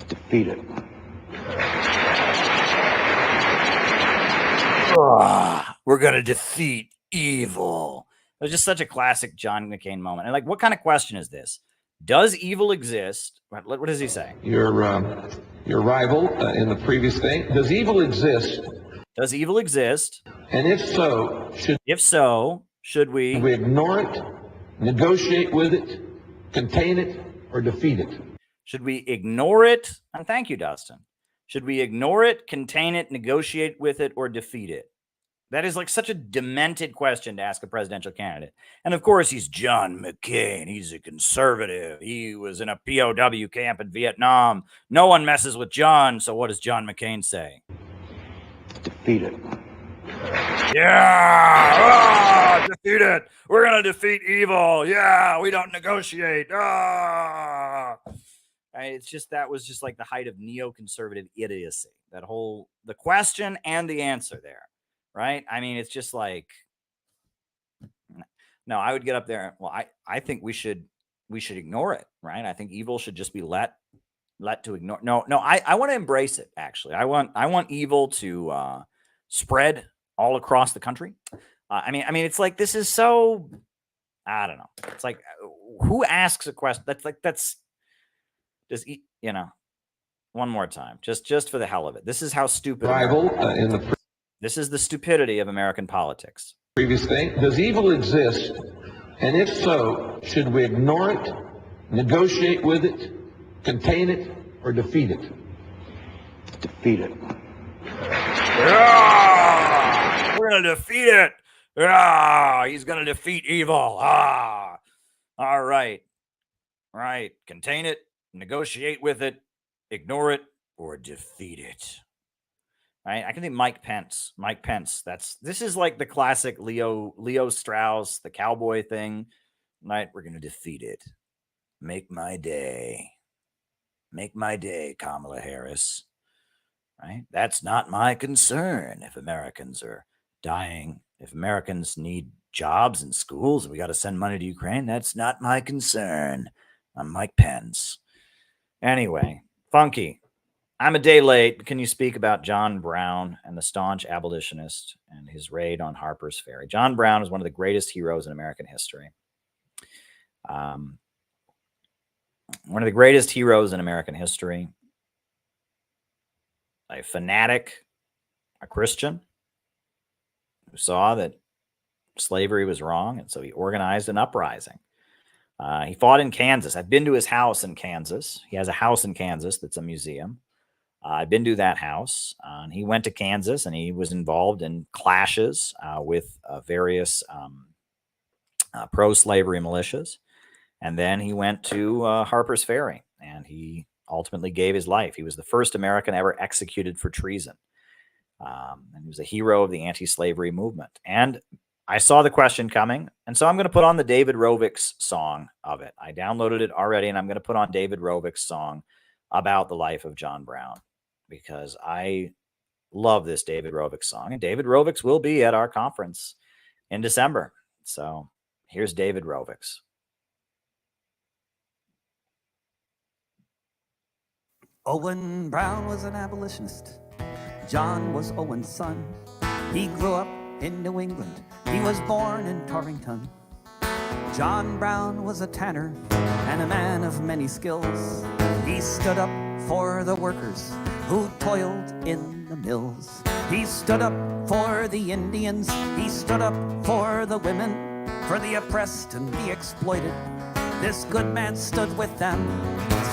Defeat it. We're going to defeat evil. It was just such a classic John McCain moment. And like, what kind of question is this? Does evil exist? What does he say? Your rival in the previous thing. Does evil exist? Does evil exist? And if so, should we ignore it, negotiate with it, contain it, or defeat it? Should we ignore it? And thank you, Dustin. Should we ignore it, contain it, negotiate with it, or defeat it? That is like such a demented question to ask a presidential candidate. And of course, he's John McCain. He's a conservative. He was in a POW camp in Vietnam. No one messes with John. So what does John McCain say? Defeat it. Yeah! Defeat it. We're going to defeat evil. Yeah, we don't negotiate. It's just, that was just like the height of neoconservative idiocy. The question and the answer there. Right? I mean, it's just like, no, I would get up there. Well, I think we should ignore it. Right? I think evil should just be let to ignore. No, I want to embrace it. Actually, I want evil to spread all across the country. I mean, it's like, this is so, I don't know. It's like, who asks a question? One more time, just for the hell of it. This is how stupid. This is the stupidity of American politics. Previous thing. Does evil exist? And if so, should we ignore it, negotiate with it, contain it, or defeat it? Defeat it. Yeah! We're going to defeat it. Yeah! He's going to defeat evil. All right. Right. Contain it, negotiate with it, ignore it, or defeat it. Right? I can think Mike Pence. This is like the classic Leo Strauss, the cowboy thing. Right? We're going to defeat it. Make my day. Make my day, Kamala Harris. Right? That's not my concern. If Americans are dying, if Americans need jobs and schools, and we got to send money to Ukraine, that's not my concern. I'm Mike Pence. Anyway, Funky. I'm a day late. Can you speak about John Brown and the staunch abolitionist and his raid on Harper's Ferry? John Brown is one of the greatest heroes in American history. One of the greatest heroes in American history. A fanatic, a Christian, who saw that slavery was wrong, and so he organized an uprising. He fought in Kansas. I've been to his house in Kansas. He has a house in Kansas that's a museum. I've been to that house. And he went to Kansas, and he was involved in clashes with various pro-slavery militias. And then he went to Harper's Ferry, and he ultimately gave his life. He was the first American ever executed for treason. And he was a hero of the anti-slavery movement. And I saw the question coming, and so I'm going to put on the David Rovick's song of it. I downloaded it already, and I'm going to put on David Rovick's song about the life of John Brown, because I love this David Rovick song. And David Rovick's will be at our conference in December. So here's David Rovick's. Owen Brown was an abolitionist. John was Owen's son. He grew up in New England. He was born in Torrington. John Brown was a tanner and a man of many skills. He stood up for the workers who toiled in the mills. He stood up for the Indians. He stood up for the women, for the oppressed and the exploited. This good man stood with them.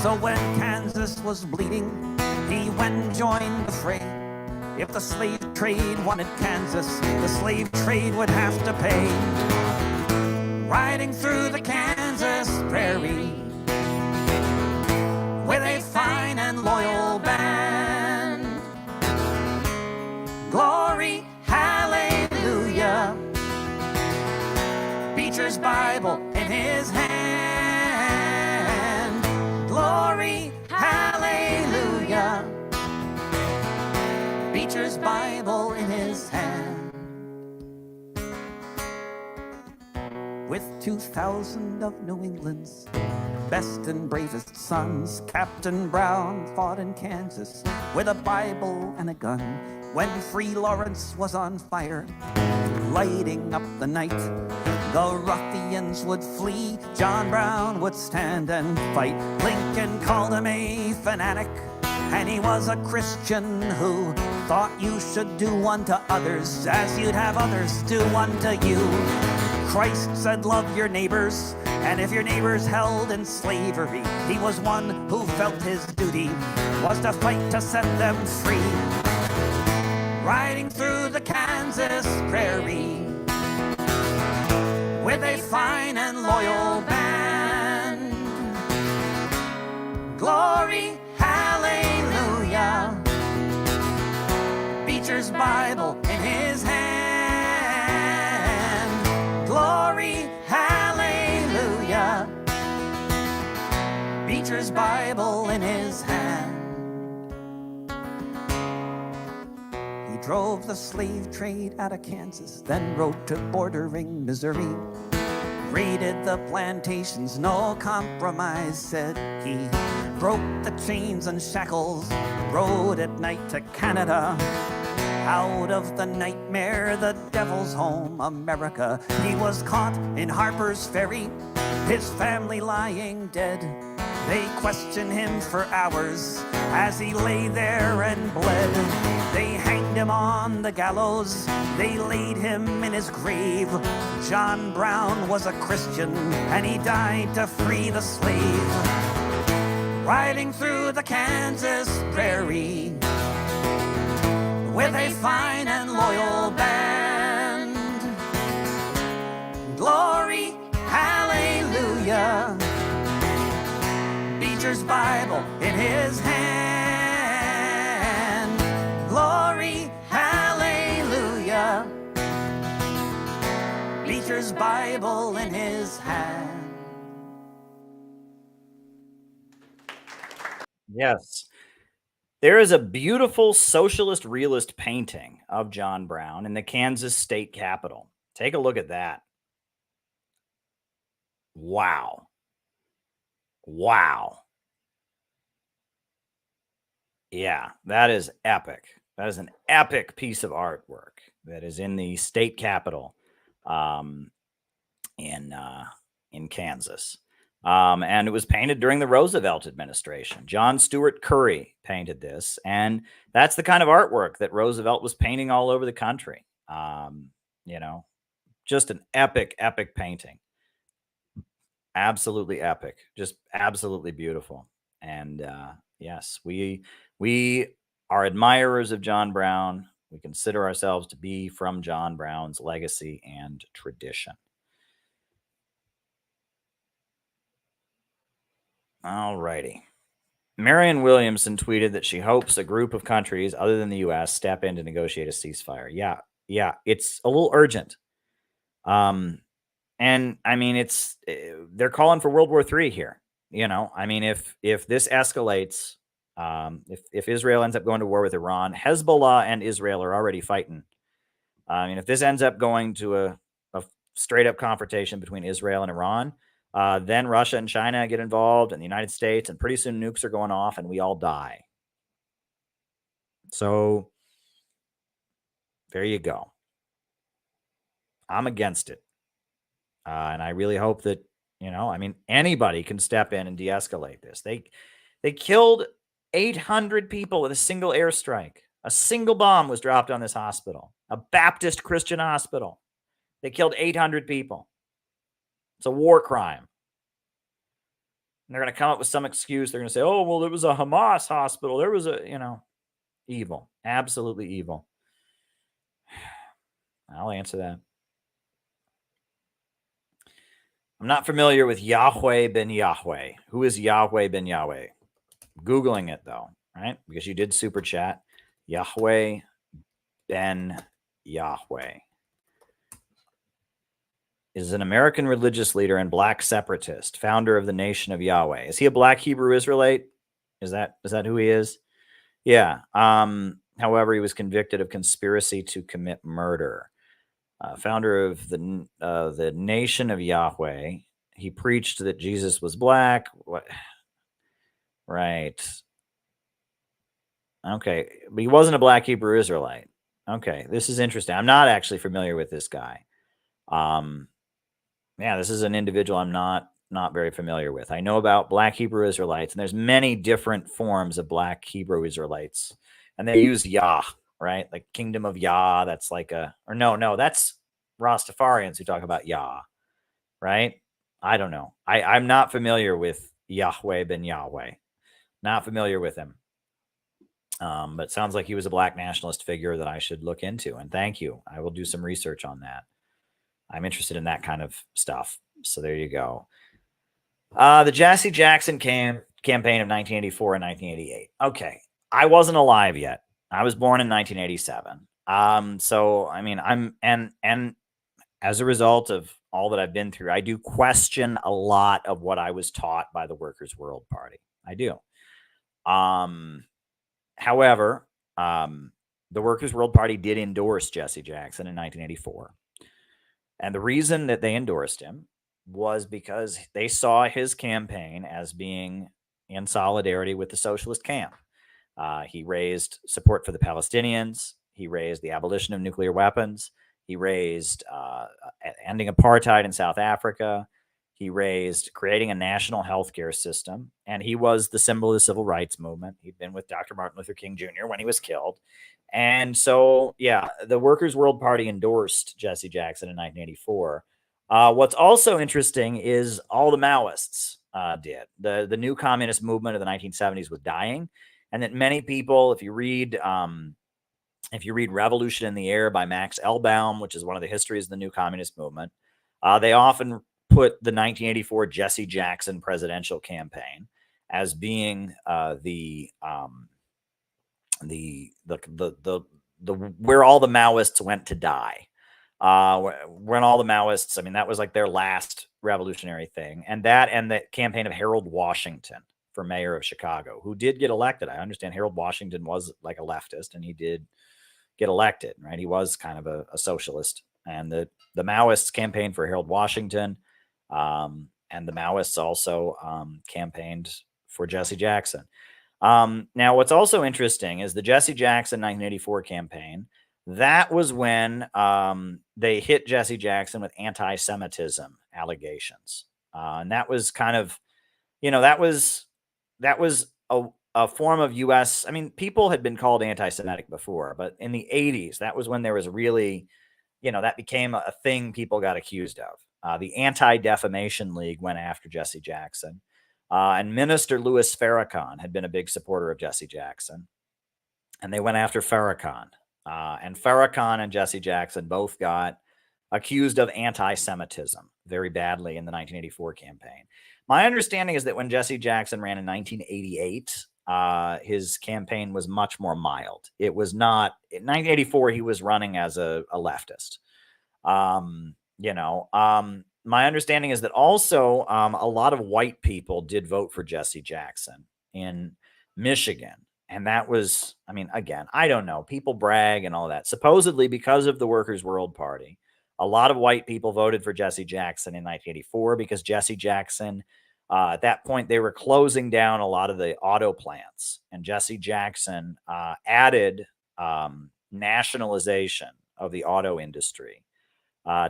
So when Kansas was bleeding, he went and joined the fray. If the slave trade wanted Kansas, the slave trade would have to pay. Riding through the Kansas prairie with a fine and loyal band. Glory, hallelujah. Beecher's Bible in his hand. Glory, hallelujah. Beecher's Bible in his hand. With 2,000 of New England's best and bravest sons, Captain Brown fought in Kansas with a Bible and a gun. When Free Lawrence was on fire, lighting up the night, the ruffians would flee, John Brown would stand and fight. Lincoln called him a fanatic, and he was a Christian who thought you should do unto others as you'd have others do unto you. Christ said, love your neighbors, and if your neighbors held in slavery, he was one who felt his duty was to fight to set them free. Riding through the Kansas prairie with a fine and loyal band. Glory, hallelujah. Beecher's Bible in his hand. Glory, hallelujah. Beecher's Bible in his hand. He drove the slave trade out of Kansas, then rode to bordering Missouri. Raided the plantations, no compromise, said he. Broke the chains and shackles, rode at night to Canada. Out of the nightmare, the devil's home, America. He was caught in Harper's Ferry, his family lying dead. They questioned him for hours as he lay there and bled. They hanged him on the gallows, they laid him in his grave. John Brown was a Christian and he died to free the slave. Riding through the Kansas prairie with a fine and loyal band. Glory, hallelujah. Beecher's Bible in his hand. Glory, hallelujah. Beecher's Bible in his hand. Yes. There is a beautiful socialist realist painting of John Brown in the Kansas state capitol. Take a look at that. Wow. Wow. Yeah, that is epic. That is an epic piece of artwork that is in the state capitol in Kansas. And it was painted during the Roosevelt administration. John Stewart Curry painted this, and that's the kind of artwork that Roosevelt was painting all over the country. You know, just an epic, epic painting. Absolutely epic, just absolutely beautiful. And yes, we are admirers of John Brown. We consider ourselves to be from John Brown's legacy and tradition. All righty. Marianne Williamson tweeted that she hopes a group of countries other than the U.S. step in to negotiate a ceasefire. Yeah, it's a little urgent. And I mean, they're calling for World War III here. You know, I mean, if this escalates, if Israel ends up going to war with Iran, Hezbollah and Israel are already fighting. I mean, if this ends up going to a straight up confrontation between Israel and Iran, then Russia and China get involved, and the United States, and pretty soon nukes are going off and we all die. So there you go. I'm against it. And I really hope that, you know, I mean, anybody can step in and de-escalate this. They killed 800 people with a single airstrike. A single bomb was dropped on this hospital, a Baptist Christian hospital. They killed 800 people. It's a war crime. And they're going to come up with some excuse. They're going to say, oh, well, it was a Hamas hospital. There was a, you know, Evil. Absolutely evil. I'll answer that. I'm not familiar with Yahweh ben Yahweh. Who is Yahweh ben Yahweh? Googling it though, right? Because you did super chat. Yahweh ben Yahweh is an American religious leader and black separatist, founder of the Nation of Yahweh. Is he a black Hebrew Israelite? Is that who he is? Yeah. However, he was convicted of conspiracy to commit murder. Founder of the Nation of Yahweh. He preached that Jesus was black. What? Right. Okay. But he wasn't a black Hebrew Israelite. Okay. This is interesting. I'm not actually familiar with this guy. Yeah, this is an individual I'm not very familiar with. I know about black Hebrew Israelites, and there's many different forms of black Hebrew Israelites. And they use Yah, right? Like Kingdom of Yah. That's like no, that's Rastafarians who talk about Yah, right? I don't know. I'm not familiar with Yahweh ben Yahweh. Not familiar with him. But sounds like he was a black nationalist figure that I should look into. And thank you. I will do some research on that. I'm interested in that kind of stuff. So there you go. The Jesse Jackson campaign of 1984 and 1988. Okay. I wasn't alive yet. I was born in 1987. So I mean, and as a result of all that I've been through, I do question a lot of what I was taught by the Workers' World Party. I do. However, the Workers' World Party did endorse Jesse Jackson in 1984. And the reason that they endorsed him was because they saw his campaign as being in solidarity with the socialist camp. He raised support for the Palestinians. He raised the abolition of nuclear weapons. He raised ending apartheid in South Africa. He raised creating a national healthcare system. And he was the symbol of the civil rights movement. He'd been with Dr. Martin Luther King Jr. when he was killed. And so, yeah, the Workers' World Party endorsed Jesse Jackson in 1984. What's also interesting is all the Maoists did. The new communist movement of the 1970s was dying, and that many people, if you read Revolution in the Air by Max Elbaum, which is one of the histories of the new communist movement, they often put the 1984 Jesse Jackson presidential campaign as being where all the Maoists went to die. When all the Maoists, I mean, that was like their last revolutionary thing. And the campaign of Harold Washington for mayor of Chicago, who did get elected. I understand Harold Washington was like a leftist, and he did get elected, right? He was kind of a socialist. And the Maoists campaigned for Harold Washington, and the Maoists also campaigned for Jesse Jackson. Now, what's also interesting is the Jesse Jackson 1984 campaign. That was when they hit Jesse Jackson with anti-Semitism allegations. And that was kind of, that was a form of U.S. I mean, people had been called anti-Semitic before, but in the 80s, that was when there was really, that became a thing people got accused of. The Anti-Defamation League went after Jesse Jackson. And Minister Louis Farrakhan had been a big supporter of Jesse Jackson. And they went after Farrakhan. And Farrakhan and Jesse Jackson both got accused of anti-Semitism very badly in the 1984 campaign. My understanding is that when Jesse Jackson ran in 1988, his campaign was much more mild. It was not, in 1984, he was running as a leftist. My understanding is that also a lot of white people did vote for Jesse Jackson in Michigan. And that was, I mean, again, I don't know. People brag and all that. Supposedly, because of the Workers' World Party, a lot of white people voted for Jesse Jackson in 1984 because Jesse Jackson, at that point, they were closing down a lot of the auto plants. And Jesse Jackson added nationalization of the auto industry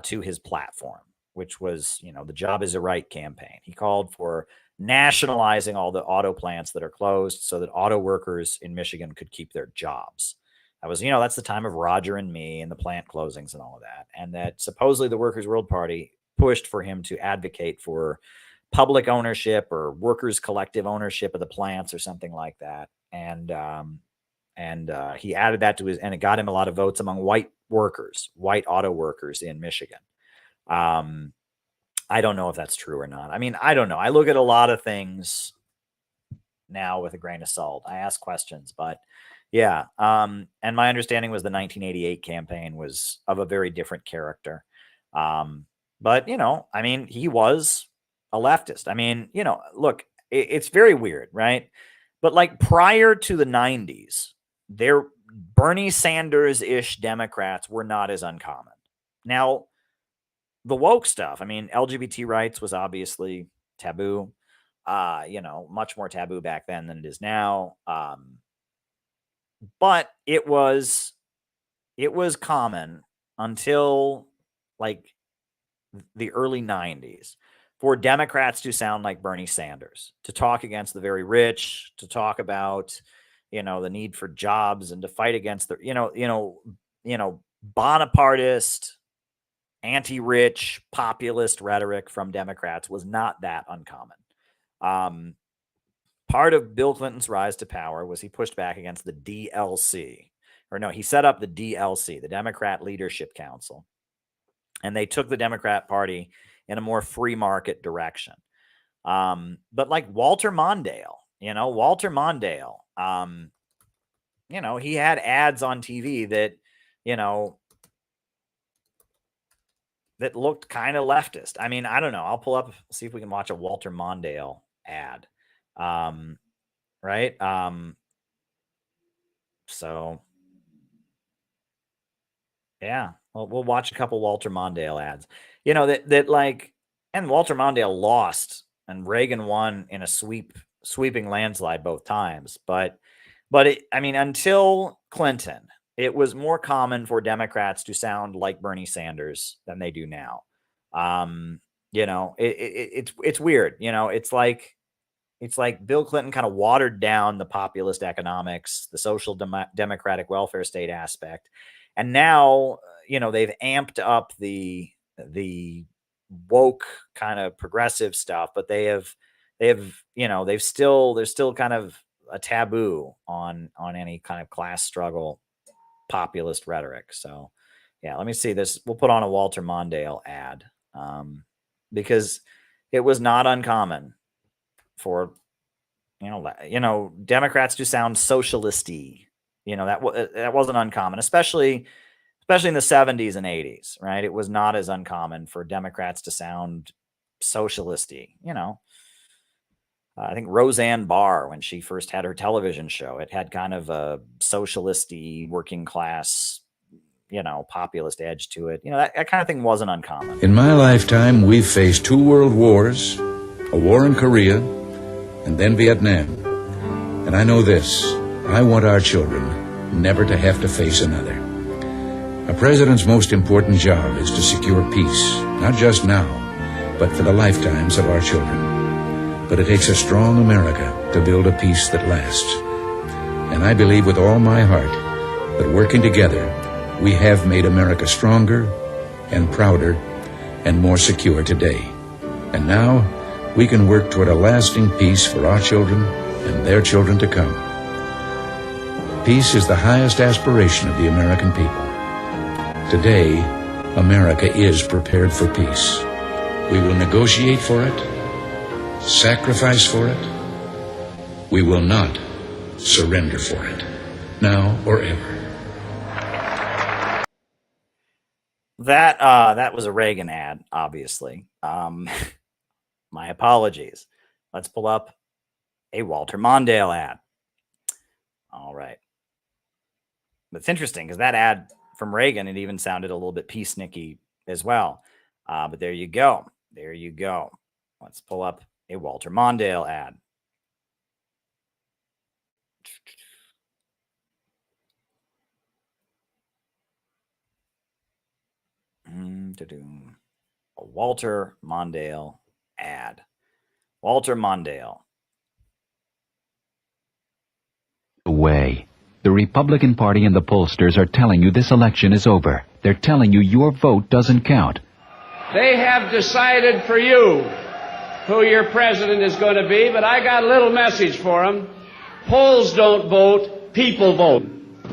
to his platform, which was, the Job is a Right campaign. He called for nationalizing all the auto plants that are closed so that auto workers in Michigan could keep their jobs. That was, that's the time of Roger and Me and the plant closings and all of that. And that supposedly the Workers' World Party pushed for him to advocate for public ownership or workers' collective ownership of the plants or something like that. And And he added that to his, and it got him a lot of votes among white workers, white auto workers in Michigan. I don't know if that's true or not. I mean, I don't know. I look at a lot of things now with a grain of salt. I ask questions, but yeah. And my understanding was the 1988 campaign was of a very different character. But, you know, I mean, he was a leftist. I mean, you know, look, it's very weird, right? But like prior to the 90s, Bernie Sanders-ish Democrats were not as uncommon. Now, the woke stuff, I mean, LGBT rights was obviously taboo, you know, much more taboo back then than it is now. But it was common until like the early 90s for Democrats to sound like Bernie Sanders, to talk against the very rich, to talk about, you know, the need for jobs and to fight against the, you know, Bonapartist, anti-rich, populist rhetoric from Democrats was not that uncommon. Part of Bill Clinton's rise to power was he pushed back against the DLC, or no, he set up the DLC, the Democrat Leadership Council, and they took the Democrat Party in a more free market direction. But like Walter Mondale, you know, he had ads on TV that, you know, that looked kind of leftist. I mean, I don't know. I'll pull up, see if we can watch a Walter Mondale ad. Right. So yeah, we'll watch a couple Walter Mondale ads, you know, that like, and Walter Mondale lost and Reagan won in a sweeping landslide both times. But I mean, until Clinton, it was more common for Democrats to sound like Bernie Sanders than they do now. You know, it's weird. You know, it's like Bill Clinton kind of watered down the populist economics, the social democratic welfare state aspect. And now, you know, they've amped up the woke kind of progressive stuff, but there's still kind of a taboo on any kind of class struggle populist rhetoric. So yeah, let me see this. We'll put on a Walter Mondale ad, because it was not uncommon for, you know, Democrats to sound socialisty. You know, that wasn't uncommon, especially in the 70s and 80s, right? It was not as uncommon for Democrats to sound socialisty. You know, I think Roseanne Barr, when she first had her television show, it had kind of a socialisty, working class, you know, populist edge to it. You know, that kind of thing wasn't uncommon. In my lifetime, we've faced 2 world wars, a war in Korea, and then Vietnam. And I know this, I want our children never to have to face another. A president's most important job is to secure peace, not just now, but for the lifetimes of our children. But it takes a strong America to build a peace that lasts. And I believe with all my heart that working together, we have made America stronger and prouder and more secure today. And now we can work toward a lasting peace for our children and their children to come. Peace is the highest aspiration of the American people. Today, America is prepared for peace. We will negotiate for it, sacrifice for it. We will not surrender for it, now or ever. That was a Reagan ad, obviously. My apologies. Let's pull up a Walter Mondale ad. All right. But it's interesting because that ad from Reagan, it even sounded a little bit peacenik-y as well. But there you go. There you go. Let's pull up a Walter Mondale ad. A Walter Mondale ad. Walter Mondale. Way. The Republican Party and the pollsters are telling you this election is over. They're telling you your vote doesn't count. They have decided for you who your president is going to be, but I got a little message for them. Polls don't vote, people vote.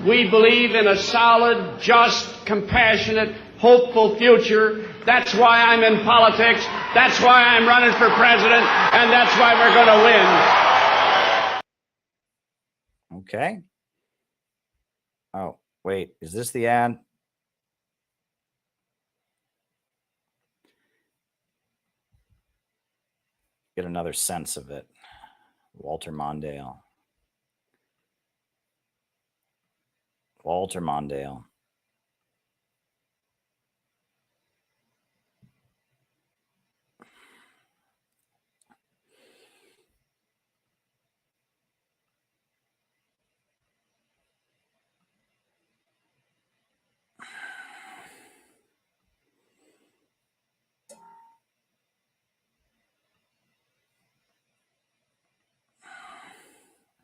We believe in a solid, just, compassionate, hopeful future. That's why I'm in politics. That's why I'm running for president. And that's why we're going to win. Okay. Oh, wait. Is this the ad? Get another sense of it. Walter Mondale. Walter Mondale.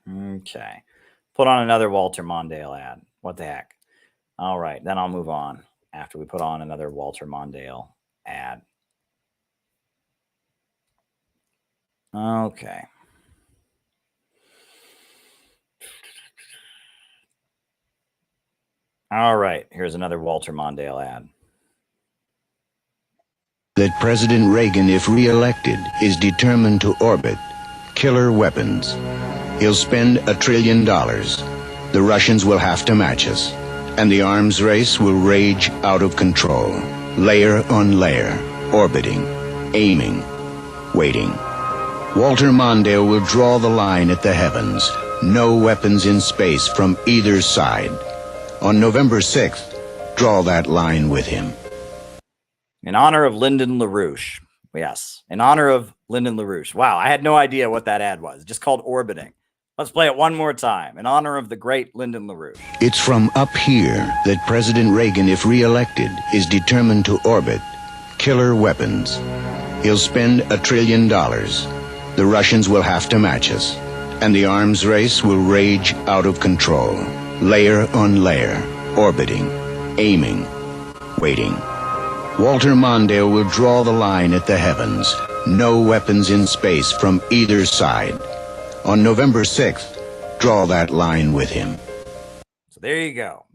Okay. Put on another Walter Mondale ad. What the heck? All right. Then I'll move on after we put on another Walter Mondale ad. Okay. All right. Here's another Walter Mondale ad. That President Reagan, if re-elected, is determined to orbit killer weapons. He'll spend $1 trillion. The Russians will have to match us. And the arms race will rage out of control. Layer on layer, orbiting, aiming, waiting. Walter Mondale will draw the line at the heavens. No weapons in space from either side. On November 6th, draw that line with him. In honor of Lyndon LaRouche. Yes, in honor of Lyndon LaRouche. Wow, I had no idea what that ad was. Just called Orbiting. Let's play it one more time. In honor of the great Lyndon LaRouche. It's from up here that President Reagan, if re-elected, is determined to orbit killer weapons. He'll spend $1 trillion. The Russians will have to match us. And the arms race will rage out of control. Layer on layer, orbiting, aiming, waiting. Walter Mondale will draw the line at the heavens. No weapons in space from either side. On November 6th, draw that line with him. So there you go.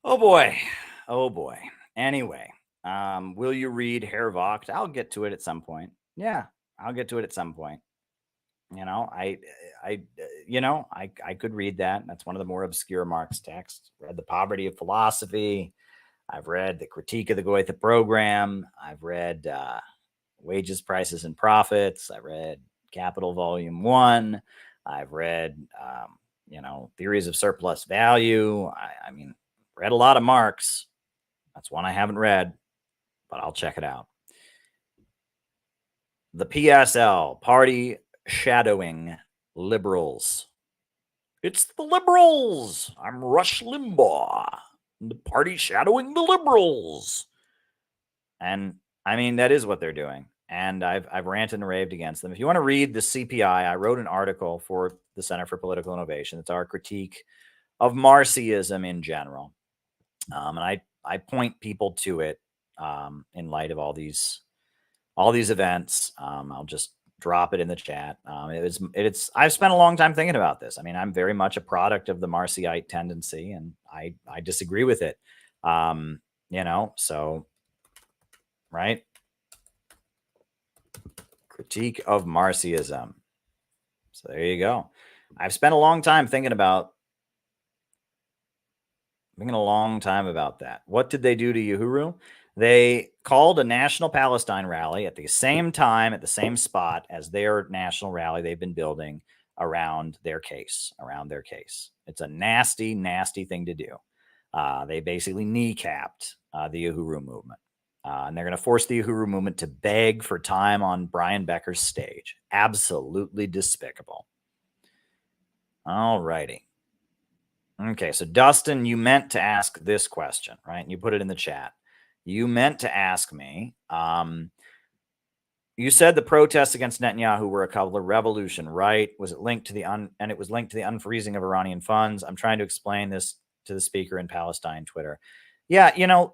Oh boy. Oh boy. Anyway, will you read Herr Vogt? I'll get to it at some point. Yeah, I'll get to it at some point. You know, I could read that. That's one of the more obscure Marx texts. Read The Poverty of Philosophy. I've read The Critique of the Goethe Program. I've read Wages, Prices, and Profits. I read Capital Volume 1. I've read, Theories of Surplus Value. I mean, read a lot of Marx. That's one I haven't read, but I'll check it out. The PSL, Party Shadowing Liberals. It's the liberals. I'm Rush Limbaugh. The party shadowing the liberals. And I mean, that is what they're doing. And I've ranted and raved against them. If you want to read the CPI, I wrote an article for the Center for Political Innovation. It's our critique of Marxism in general. And I point people to it in light of all these events. I'll just drop it in the chat. I've spent a long time thinking about this. I mean, I'm very much a product of the Marxite tendency, and I disagree with it. So, right? Critique of Marxism. So there you go. I've spent a long time thinking about that. What did they do to Uhuru? They called a national Palestine rally at the same time, at the same spot as their national rally they've been building around their case. It's a nasty, nasty thing to do. They basically kneecapped the Uhuru movement. And they're going to force the Uhuru movement to beg for time on Brian Becker's stage. Absolutely despicable. All righty. Okay, so Dustin, you meant to ask this question, right? You put it in the chat. You meant to ask me, you said the protests against Netanyahu were a color revolution, right? Was it linked to and it was linked to the unfreezing of Iranian funds? I'm trying to explain this to the speaker in Palestine Twitter. Yeah,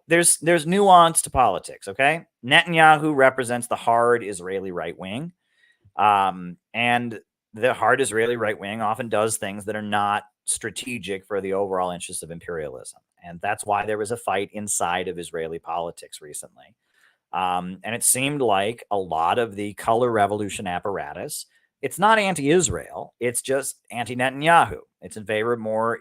there's nuance to politics, okay? Netanyahu represents the hard Israeli right wing. And the hard Israeli right wing often does things that are not strategic for the overall interests of imperialism. And that's why there was a fight inside of Israeli politics recently. And it seemed like a lot of the color revolution apparatus, it's not anti-Israel, it's just anti-Netanyahu. It's in favor of more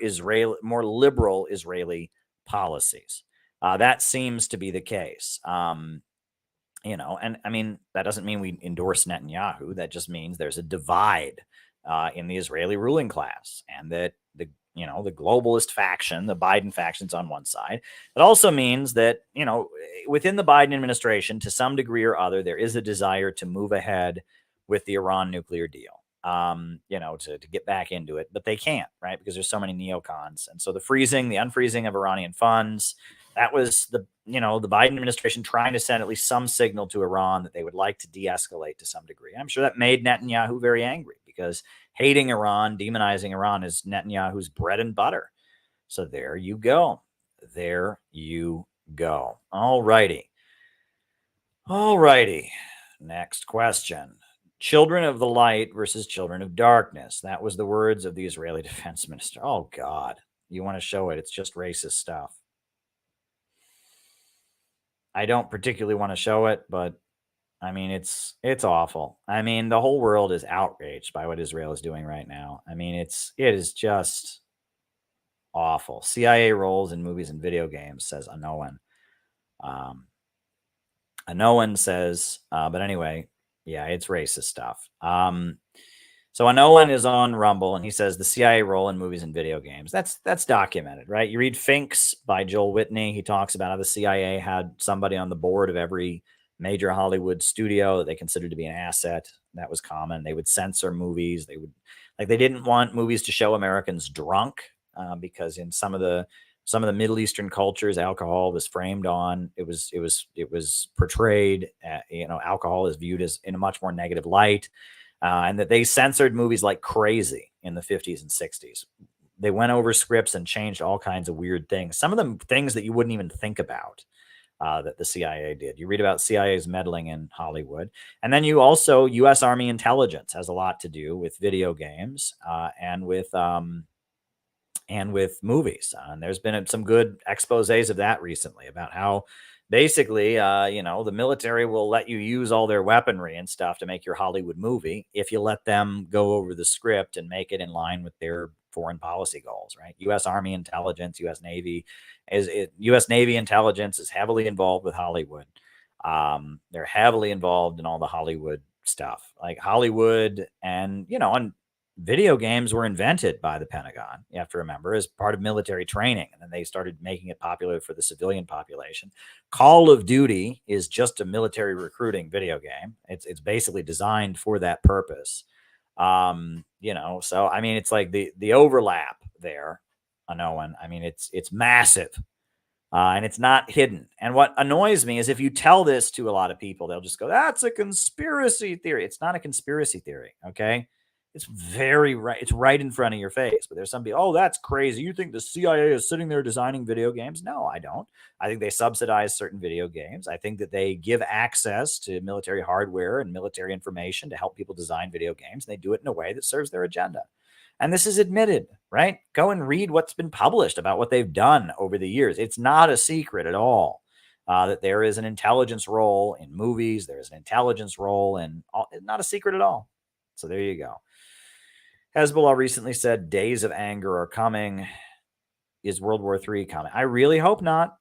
liberal Israeli policies. That seems to be the case. And I mean, that doesn't mean we endorse Netanyahu. That just means there's a divide in the Israeli ruling class, and that the globalist faction, the Biden faction's on one side. It also means that, within the Biden administration, to some degree or other, there is a desire to move ahead with the Iran nuclear deal, to get back into it, but they can't, right? Because there's so many neocons. And so the unfreezing of Iranian funds, that was the Biden administration trying to send at least some signal to Iran that they would like to de-escalate to some degree. I'm sure that made Netanyahu very angry, because hating Iran, demonizing Iran is Netanyahu's bread and butter. So there you go. There you go. All righty. Next question. Children of the light versus children of darkness. That was the words of the Israeli defense minister. Oh, God. You want to show it? It's just racist stuff. I don't particularly want to show it, but I mean, it's awful. I mean, the whole world is outraged by what Israel is doing right now. I mean, it is just awful. CIA roles in movies and video games, says Anoan. Anoan says, but anyway, yeah, it's racist stuff. So Anoan is on Rumble, and he says the CIA role in movies and video games. That's documented, right? You read Finks by Joel Whitney. He talks about how the CIA had somebody on the board of every major Hollywood studio that they considered to be an asset. That was common. They would censor movies. They didn't want movies to show Americans drunk, because in some of the Middle Eastern cultures, alcohol was framed on. It was portrayed. Alcohol is viewed as in a much more negative light. And that they censored movies like crazy in the 50s and 60s. They went over scripts and changed all kinds of weird things. Some of them things that you wouldn't even think about that the CIA did. You read about CIA's meddling in Hollywood. And then you also, U.S. Army intelligence has a lot to do with video games and with movies. And there's been some good exposés of that recently about how basically, the military will let you use all their weaponry and stuff to make your Hollywood movie if you let them go over the script and make it in line with their foreign policy goals, right? U.S. Army intelligence, U.S. Navy intelligence is heavily involved with Hollywood. They're heavily involved in all the Hollywood stuff, like Hollywood, and video games were invented by the Pentagon, you have to remember, as part of military training. And then they started making it popular for the civilian population. Call of Duty is just a military recruiting video game. It's basically designed for that purpose. So, I mean, it's like the overlap there, Anoan. I mean, it's massive. And it's not hidden. And what annoys me is if you tell this to a lot of people, they'll just go, that's a conspiracy theory. It's not a conspiracy theory, okay? It's very right. It's right in front of your face. But there's some people, oh, that's crazy. You think the CIA is sitting there designing video games? No, I don't. I think they subsidize certain video games. I think that they give access to military hardware and military information to help people design video games. And they do it in a way that serves their agenda. And this is admitted, right? Go and read what's been published about what they've done over the years. It's not a secret at all that there is an intelligence role in movies. There is an intelligence role in all, not a secret at all. So there you go. Hezbollah recently said days of anger are coming. Is World War III coming? I really hope not.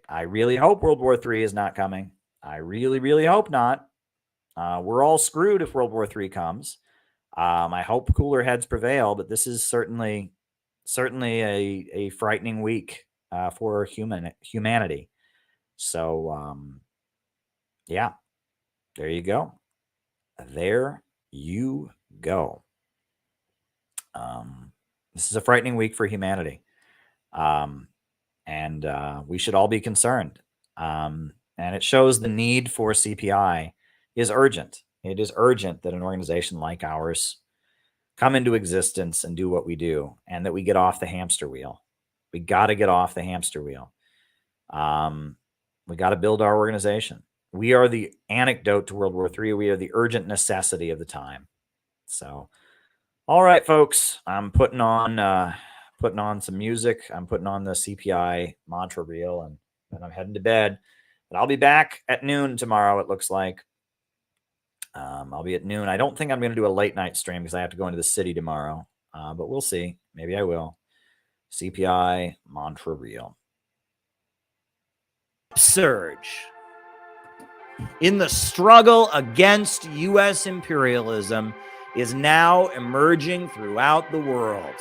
I really hope World War III is not coming. I really, really hope not. We're all screwed if World War III comes. I hope cooler heads prevail, but this is certainly a frightening week for humanity. So, yeah, there you go. There you go. This is a frightening week for humanity. And we should all be concerned. And it shows the need for CPI is urgent. It is urgent that an organization like ours come into existence and do what we do, and that we get off the hamster wheel. We got to get off the hamster wheel. We got to build our organization. We are the antidote to World War III. We are the urgent necessity of the time. So, all right, folks, I'm putting on some music. I'm putting on the CPI mantra reel, and then I'm heading to bed. But I'll be back at noon tomorrow, it looks like. I'll be at noon. I don't think I'm going to do a late night stream because I have to go into the city tomorrow. But we'll see. Maybe I will. CPI mantra reel. Surge in the struggle against U.S. imperialism is now emerging throughout the world.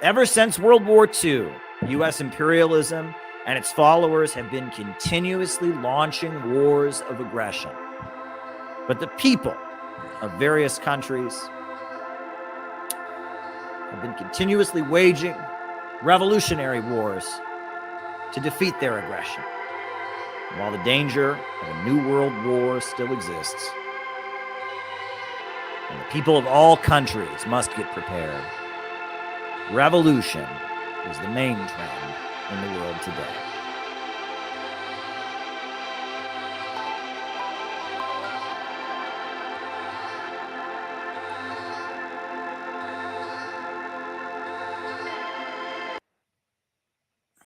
Ever since World War II, U.S. imperialism and its followers have been continuously launching wars of aggression. But the people of various countries have been continuously waging revolutionary wars to defeat their aggression. And while the danger of a new world war still exists, and the people of all countries must get prepared, revolution is the main trend in the world today.